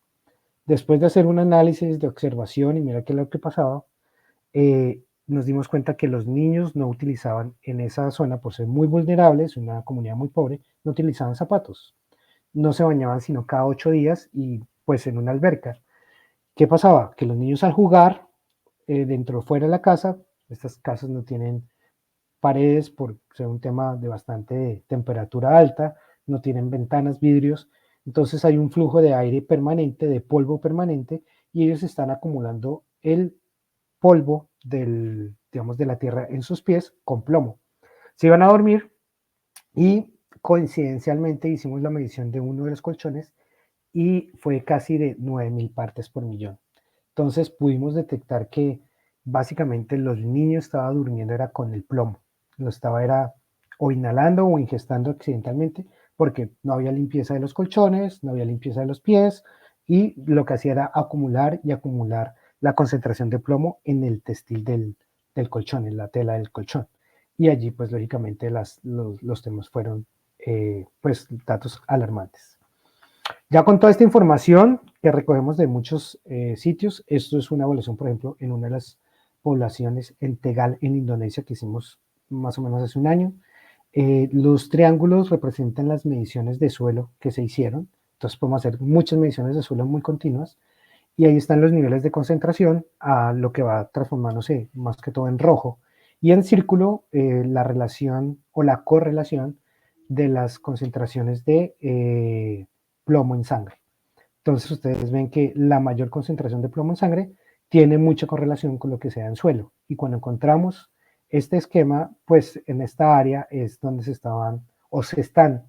S2: Después de hacer un análisis de observación y mira qué es lo que pasaba, nos dimos cuenta que los niños no utilizaban en esa zona, por ser muy vulnerables, una comunidad muy pobre, no utilizaban zapatos. No se bañaban sino cada 8 días y pues en una alberca. ¿Qué pasaba? Que los niños al jugar dentro o fuera de la casa, estas casas no tienen paredes por ser un tema de bastante temperatura alta, no tienen ventanas, vidrios, entonces hay un flujo de aire permanente, de polvo permanente, y ellos están acumulando el polvo digamos, de la tierra en sus pies con plomo. Se iban a dormir y coincidencialmente hicimos la medición de uno de los colchones y fue casi de 9.000 partes por millón. Entonces pudimos detectar que básicamente los niños estaban durmiendo era con el plomo, lo estaba era o inhalando o ingestando accidentalmente porque no había limpieza de los colchones, no había limpieza de los pies y lo que hacía era acumular y acumular la concentración de plomo en el textil del colchón, en la tela del colchón. Y allí pues lógicamente los temas fueron pues datos alarmantes. Ya con toda esta información que recogemos de muchos sitios, esto es una evaluación, por ejemplo, en una de las poblaciones en Tegal, en Indonesia, que hicimos más o menos hace un año. Los triángulos representan las mediciones de suelo que se hicieron, entonces podemos hacer muchas mediciones de suelo muy continuas, y ahí están los niveles de concentración, a lo que va transformándose más que todo en rojo, y en círculo la relación o la correlación de las concentraciones de plomo en sangre. Entonces ustedes ven que la mayor concentración de plomo en sangre tiene mucha correlación con lo que se da en suelo. Y cuando encontramos este esquema, pues en esta área es donde se estaban o se están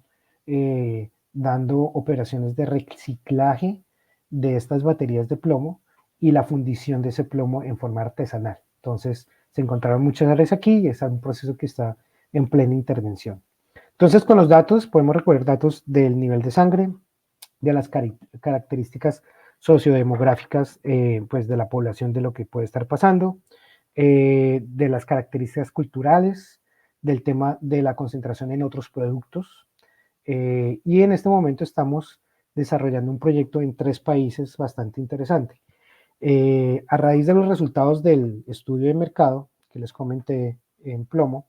S2: dando operaciones de reciclaje de estas baterías de plomo y la fundición de ese plomo en forma artesanal. Entonces se encontraron muchas áreas aquí y es un proceso que está en plena intervención. Entonces con los datos podemos recoger datos del nivel de sangre, de las características sociodemográficas pues de la población, de lo que puede estar pasando, de las características culturales, del tema de la concentración en otros productos. Y en este momento estamos desarrollando un proyecto en 3 países bastante interesante. A raíz de los resultados del estudio de mercado que les comenté en plomo,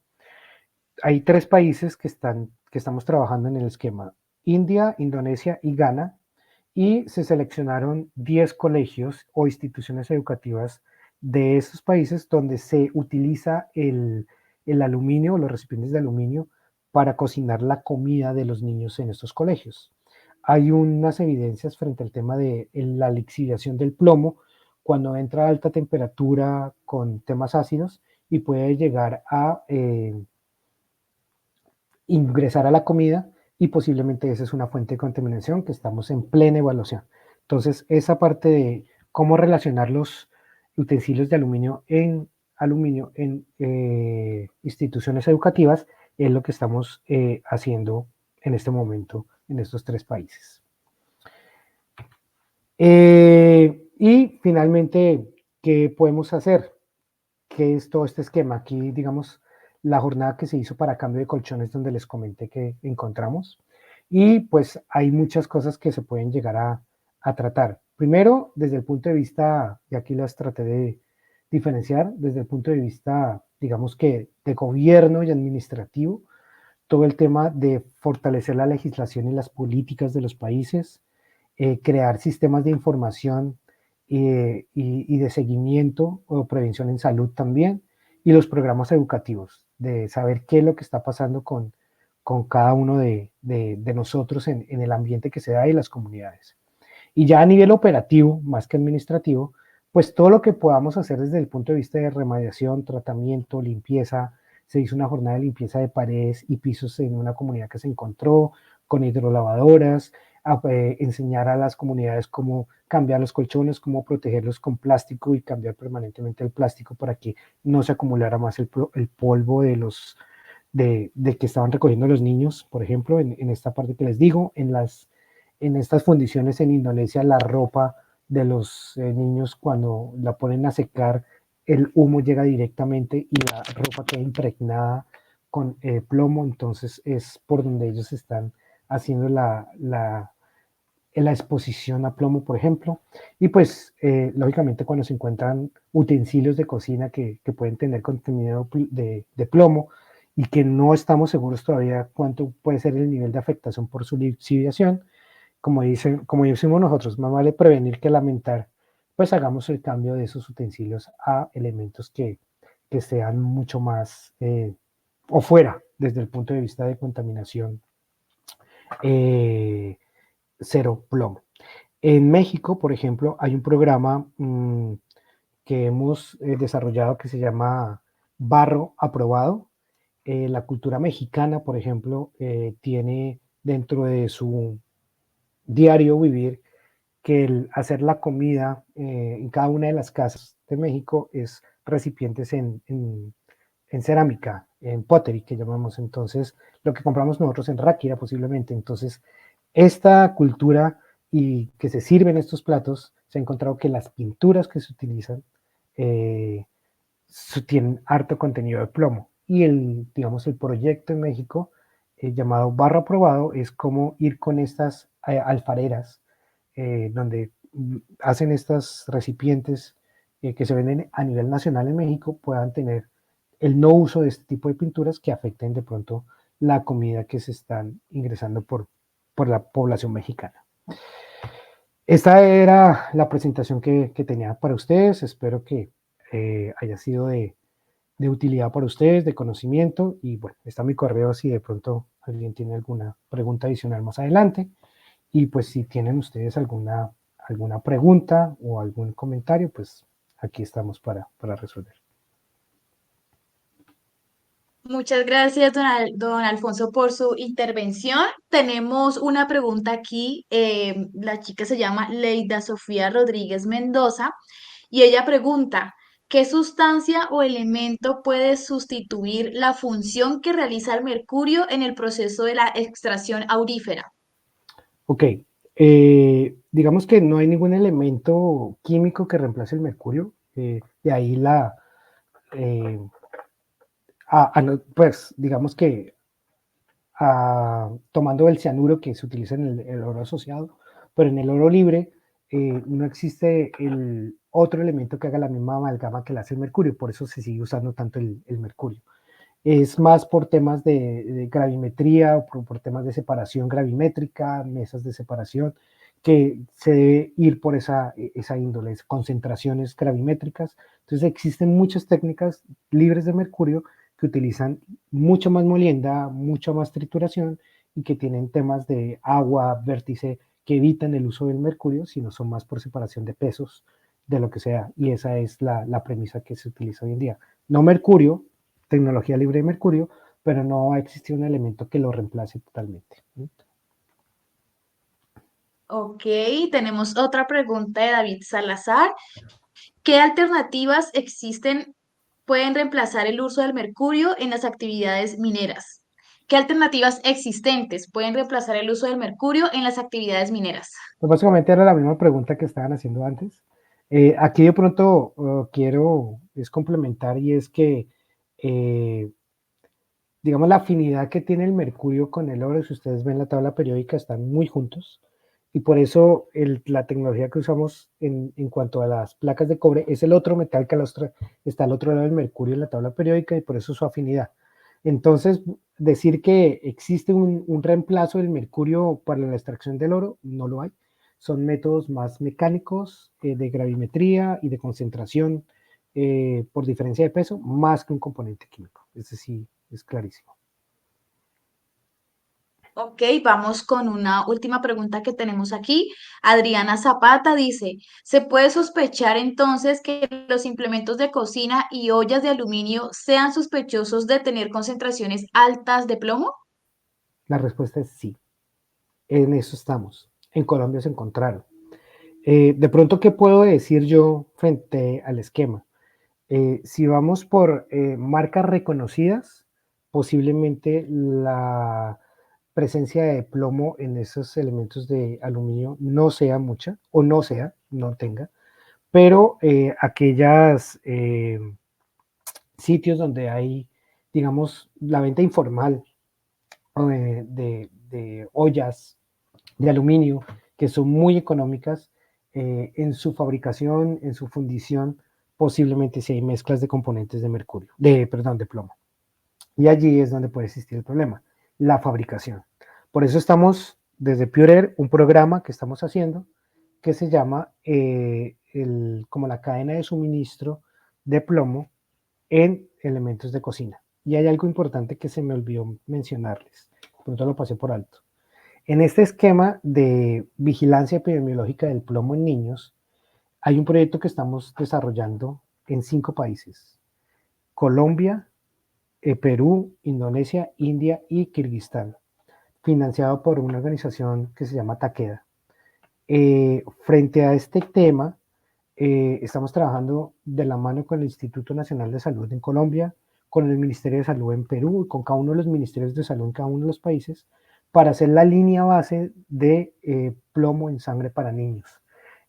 S2: hay 3 países que estamos trabajando en el esquema: India, Indonesia y Ghana, y se seleccionaron 10 colegios o instituciones educativas de estos países donde se utiliza el aluminio o los recipientes de aluminio para cocinar la comida de los niños en estos colegios. Hay unas evidencias frente al tema de la lixiviación del plomo cuando entra a alta temperatura con temas ácidos y puede llegar a ingresar a la comida, y posiblemente esa es una fuente de contaminación que estamos en plena evaluación. Entonces, esa parte de cómo relacionar los utensilios de aluminio en instituciones educativas es lo que estamos haciendo en este momento en estos 3 países. Y finalmente, ¿qué podemos hacer? ¿Qué es todo este esquema? Aquí, digamos, la jornada que se hizo para cambio de colchones, donde les comenté que encontramos. Y pues hay muchas cosas que se pueden llegar a tratar. Primero, desde el punto de vista, y aquí las traté de diferenciar, desde el punto de vista, digamos que de gobierno y administrativo, todo el tema de fortalecer la legislación y las políticas de los países, crear sistemas de información y de seguimiento o prevención en salud también, y los programas educativos, de saber qué es lo que está pasando con cada uno de nosotros en el ambiente que se da y las comunidades. Y ya a nivel operativo, más que administrativo, pues todo lo que podamos hacer desde el punto de vista de remediación, tratamiento, limpieza. Se hizo una jornada de limpieza de paredes y pisos en una comunidad que se encontró con hidrolavadoras, enseñar a las comunidades cómo cambiar los colchones, cómo protegerlos con plástico y cambiar permanentemente el plástico para que no se acumulara más el polvo de que estaban recogiendo los niños, por ejemplo, en esta parte que les digo, en estas fundiciones en Indonesia, la ropa de los niños cuando la ponen a secar, el humo llega directamente y la ropa queda impregnada con plomo, entonces es por donde ellos están haciendo la exposición a plomo, por ejemplo. Y pues, lógicamente, cuando se encuentran utensilios de cocina que pueden tener contenido de plomo y que no estamos seguros todavía cuánto puede ser el nivel de afectación por su lixiviación, como decimos nosotros, más vale prevenir que lamentar, pues hagamos el cambio de esos utensilios a elementos que sean mucho más o fuera desde el punto de vista de contaminación cero plomo. En México, por ejemplo, hay un programa que hemos desarrollado que se llama Barro Aprobado. La cultura mexicana, por ejemplo, tiene dentro de su diario vivir que el hacer la comida en cada una de las casas de México es recipientes en cerámica, en pottery, que llamamos. Entonces, lo que compramos nosotros en Ráquira posiblemente. Entonces, esta cultura y que se sirven estos platos, se ha encontrado que las pinturas que se utilizan tienen harto contenido de plomo. Y digamos, el proyecto en México llamado barro probado, es como ir con estas alfareras donde hacen estas recipientes que se venden a nivel nacional en México, puedan tener el no uso de este tipo de pinturas que afecten de pronto la comida que se están ingresando por la población mexicana. Esta era la presentación que tenía para ustedes. Espero que haya sido de utilidad para ustedes, de conocimiento. Y bueno, está mi correo si de pronto alguien tiene alguna pregunta adicional más adelante. Y pues si tienen ustedes alguna pregunta o algún comentario, pues aquí estamos para resolver.
S1: Muchas gracias, don Alfonso, por su intervención. Tenemos una pregunta aquí. La chica se llama Leida Sofía Rodríguez Mendoza y ella pregunta, ¿qué sustancia o elemento puede sustituir la función que realiza el mercurio en el proceso de la extracción aurífera?
S2: Ok, digamos que no hay ningún elemento químico que reemplace el mercurio, de ahí eh, pues digamos que tomando el cianuro que se utiliza en el oro asociado, pero en el oro libre no existe el otro elemento que haga la misma amalgama que la hace el mercurio, por eso se sigue usando tanto el mercurio. Es más por temas de gravimetría o por temas de separación gravimétrica, mesas de separación, que se debe ir por esa índole, concentraciones gravimétricas. Entonces existen muchas técnicas libres de mercurio que utilizan mucha más molienda, mucha más trituración y que tienen temas de agua, vértice, que evitan el uso del mercurio, sino son más por separación de pesos, de lo que sea. Y esa es la premisa que se utiliza hoy en día. No mercurio, tecnología libre de mercurio, pero no ha existido un elemento que lo reemplace totalmente.
S1: Ok, tenemos otra pregunta de David Salazar. ¿Qué alternativas existen, pueden reemplazar el uso del mercurio en las actividades mineras? ¿Qué alternativas existentes pueden reemplazar el uso del mercurio en las actividades mineras?
S2: Pues básicamente era la misma pregunta que estaban haciendo antes. Aquí de pronto quiero es complementar y es que eh, digamos, la afinidad que tiene el mercurio con el oro, si ustedes ven la tabla periódica, están muy juntos. Y por eso la tecnología que usamos en cuanto a las placas de cobre es el otro metal que está al otro lado del mercurio en la tabla periódica y por eso su afinidad. Entonces, decir que existe un reemplazo del mercurio para la extracción del oro, no lo hay. Son métodos más mecánicos de gravimetría y de concentración por diferencia de peso, más que un componente químico. Ese sí es clarísimo.
S1: Ok, vamos con una última pregunta que tenemos aquí. Adriana Zapata dice, ¿se puede sospechar entonces que los implementos de cocina y ollas de aluminio sean sospechosos de tener concentraciones altas de plomo?
S2: La respuesta es sí. En eso estamos. En Colombia se encontraron. De pronto, ¿qué puedo decir yo frente al esquema? Si vamos por marcas reconocidas, posiblemente la presencia de plomo en esos elementos de aluminio no sea mucha, o no sea, no tenga, pero aquellas sitios donde hay, digamos, la venta informal de ollas de aluminio que son muy económicas en su fabricación, en su fundición, posiblemente si hay mezclas de componentes de mercurio, perdón, de plomo. Y allí es donde puede existir el problema, la fabricación. Por eso estamos desde Purer, un programa que estamos haciendo que se llama como la cadena de suministro de plomo en elementos de cocina. Y hay algo importante que se me olvidó mencionarles, pronto lo pasé por alto. En este esquema de vigilancia epidemiológica del plomo en niños, hay un proyecto que estamos desarrollando en 5 países: Colombia, Perú, Indonesia, India y Kirguistán, financiado por una organización que se llama Takeda. Frente a este tema, estamos trabajando de la mano con el Instituto Nacional de Salud en Colombia, con el Ministerio de Salud en Perú y con cada uno de los ministerios de salud en cada uno de los países para hacer la línea base de plomo en sangre para niños.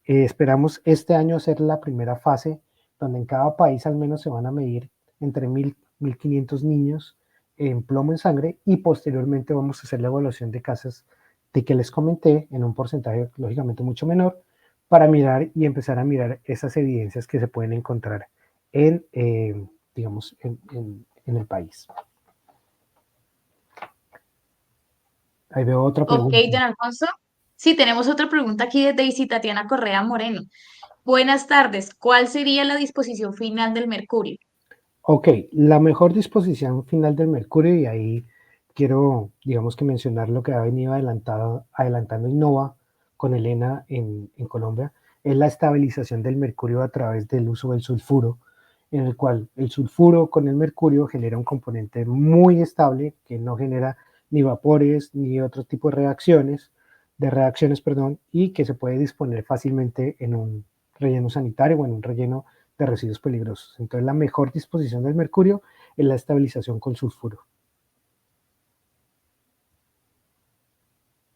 S2: Esperamos este año hacer la primera fase donde en cada país al menos se van a medir entre 1.000 1.500 niños en plomo en sangre y posteriormente vamos a hacer la evaluación de casas de que les comenté en un porcentaje lógicamente mucho menor para mirar y empezar a mirar esas evidencias que se pueden encontrar en, digamos, en el país. Ahí veo otra
S1: Ok,
S2: pregunta.
S1: don Alfonso. Sí, tenemos otra pregunta aquí de Daisy Tatiana Correa Moreno. Buenas tardes. ¿Cuál sería la disposición final del mercurio?
S2: Ok, la mejor disposición final del mercurio, y ahí quiero, digamos que mencionar lo que ha venido adelantando Innova con Elena en Colombia, es la estabilización del mercurio a través del uso del sulfuro, en el cual el sulfuro con el mercurio genera un componente muy estable que no genera ni vapores ni otro tipo de reacciones, perdón, y que se puede disponer fácilmente en un relleno sanitario o en un relleno de residuos peligrosos. Entonces, la mejor disposición del mercurio es la estabilización con sulfuro.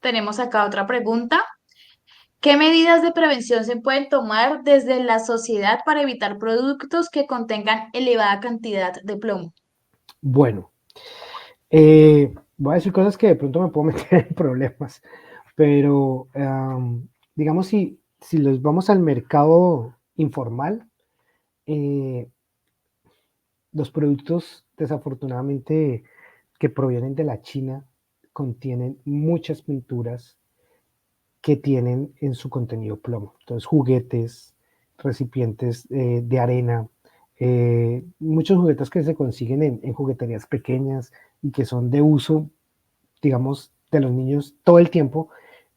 S1: Tenemos acá otra pregunta. ¿Qué medidas de prevención se pueden tomar desde la sociedad para evitar productos que contengan elevada cantidad de plomo?
S2: Bueno, voy a decir cosas que de pronto me puedo meter en problemas, pero digamos si los vamos al mercado informal, eh, los productos desafortunadamente que provienen de la China contienen muchas pinturas que tienen en su contenido plomo. Entonces, juguetes, recipientes de arena, muchos juguetes que se consiguen en jugueterías pequeñas y que son de uso, digamos, de los niños todo el tiempo,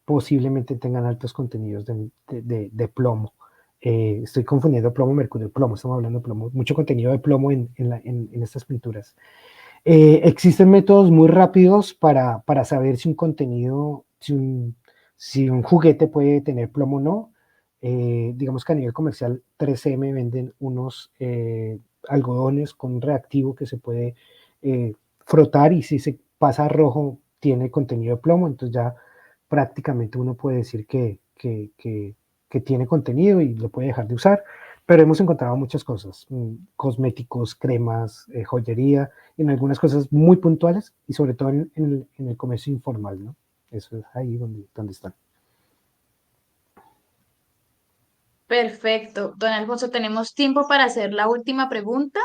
S2: posiblemente tengan altos contenidos de plomo. Estoy confundiendo plomo, mercurio, plomo, estamos hablando de plomo, mucho contenido de plomo en estas pinturas. Existen métodos muy rápidos para saber si un contenido, si un juguete puede tener plomo o no. Digamos que a nivel comercial 3M venden unos algodones con un reactivo que se puede frotar y si se pasa a rojo tiene contenido de plomo, entonces ya prácticamente uno puede decir que tiene contenido y lo puede dejar de usar, pero hemos encontrado muchas cosas, cosméticos, cremas, joyería, en algunas cosas muy puntuales y sobre todo en el comercio informal, ¿no? Eso es ahí donde están.
S1: Perfecto. Don Alfonso, tenemos tiempo para hacer la última pregunta.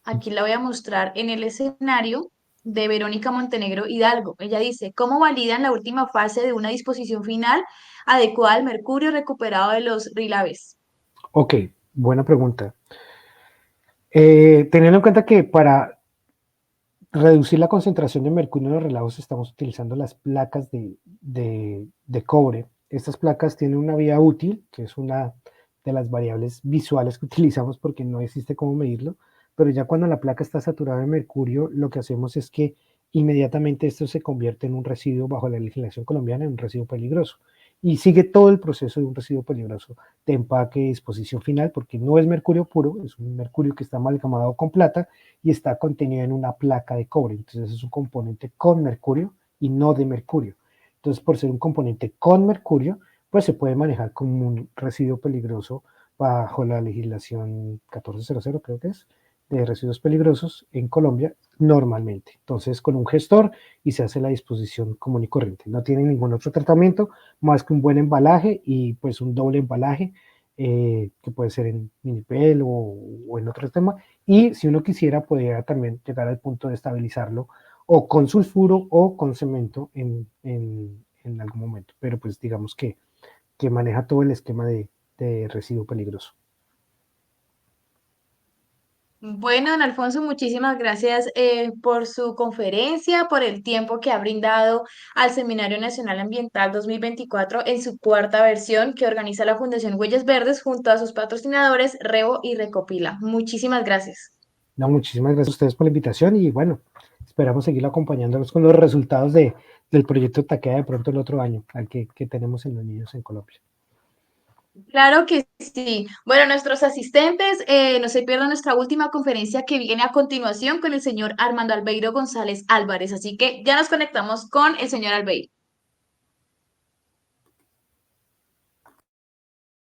S1: Aquí la voy a mostrar en el escenario de Verónica Montenegro Hidalgo. Ella dice, ¿cómo validan la última fase de una disposición final adecuada al mercurio recuperado de los rilaves?
S2: Ok, buena pregunta. Teniendo en cuenta que para reducir la concentración de mercurio en los relajos estamos utilizando las placas de cobre. Estas placas tienen una vida útil, que es una de las variables visuales que utilizamos porque no existe cómo medirlo, pero ya cuando la placa está saturada de mercurio, lo que hacemos es que inmediatamente esto se convierte en un residuo bajo la legislación colombiana, en un residuo peligroso. Y sigue todo el proceso de un residuo peligroso de empaque y disposición final, porque no es mercurio puro, es un mercurio que está amalgamado con plata y está contenido en una placa de cobre. Entonces es un componente con mercurio y no de mercurio. Entonces, por ser un componente con mercurio, pues se puede manejar como un residuo peligroso bajo la legislación 1400, creo que es, de residuos peligrosos en Colombia normalmente. Entonces, con un gestor y se hace la disposición común y corriente. No tiene ningún otro tratamiento más que un buen embalaje y pues un doble embalaje que puede ser en minipel o en otro tema. Y si uno quisiera, podría también llegar al punto de estabilizarlo o con sulfuro o con cemento en algún momento. Pero pues digamos que maneja todo el esquema de residuo peligroso.
S1: Bueno, don Alfonso, muchísimas gracias por su conferencia, por el tiempo que ha brindado al Seminario Nacional Ambiental 2024 en su cuarta versión que organiza la Fundación Huellas Verdes junto a sus patrocinadores Revo y Recopila. Muchísimas gracias.
S2: No, muchísimas gracias a ustedes por la invitación y bueno, esperamos seguir acompañándolos con los resultados del proyecto Taquea de pronto el otro año, al que tenemos en los niños en Colombia.
S1: Claro que sí. Bueno, nuestros asistentes, no se pierdan nuestra última conferencia que viene a continuación con el señor Armando Albeiro González Álvarez. Así que ya nos conectamos con el señor Albeiro.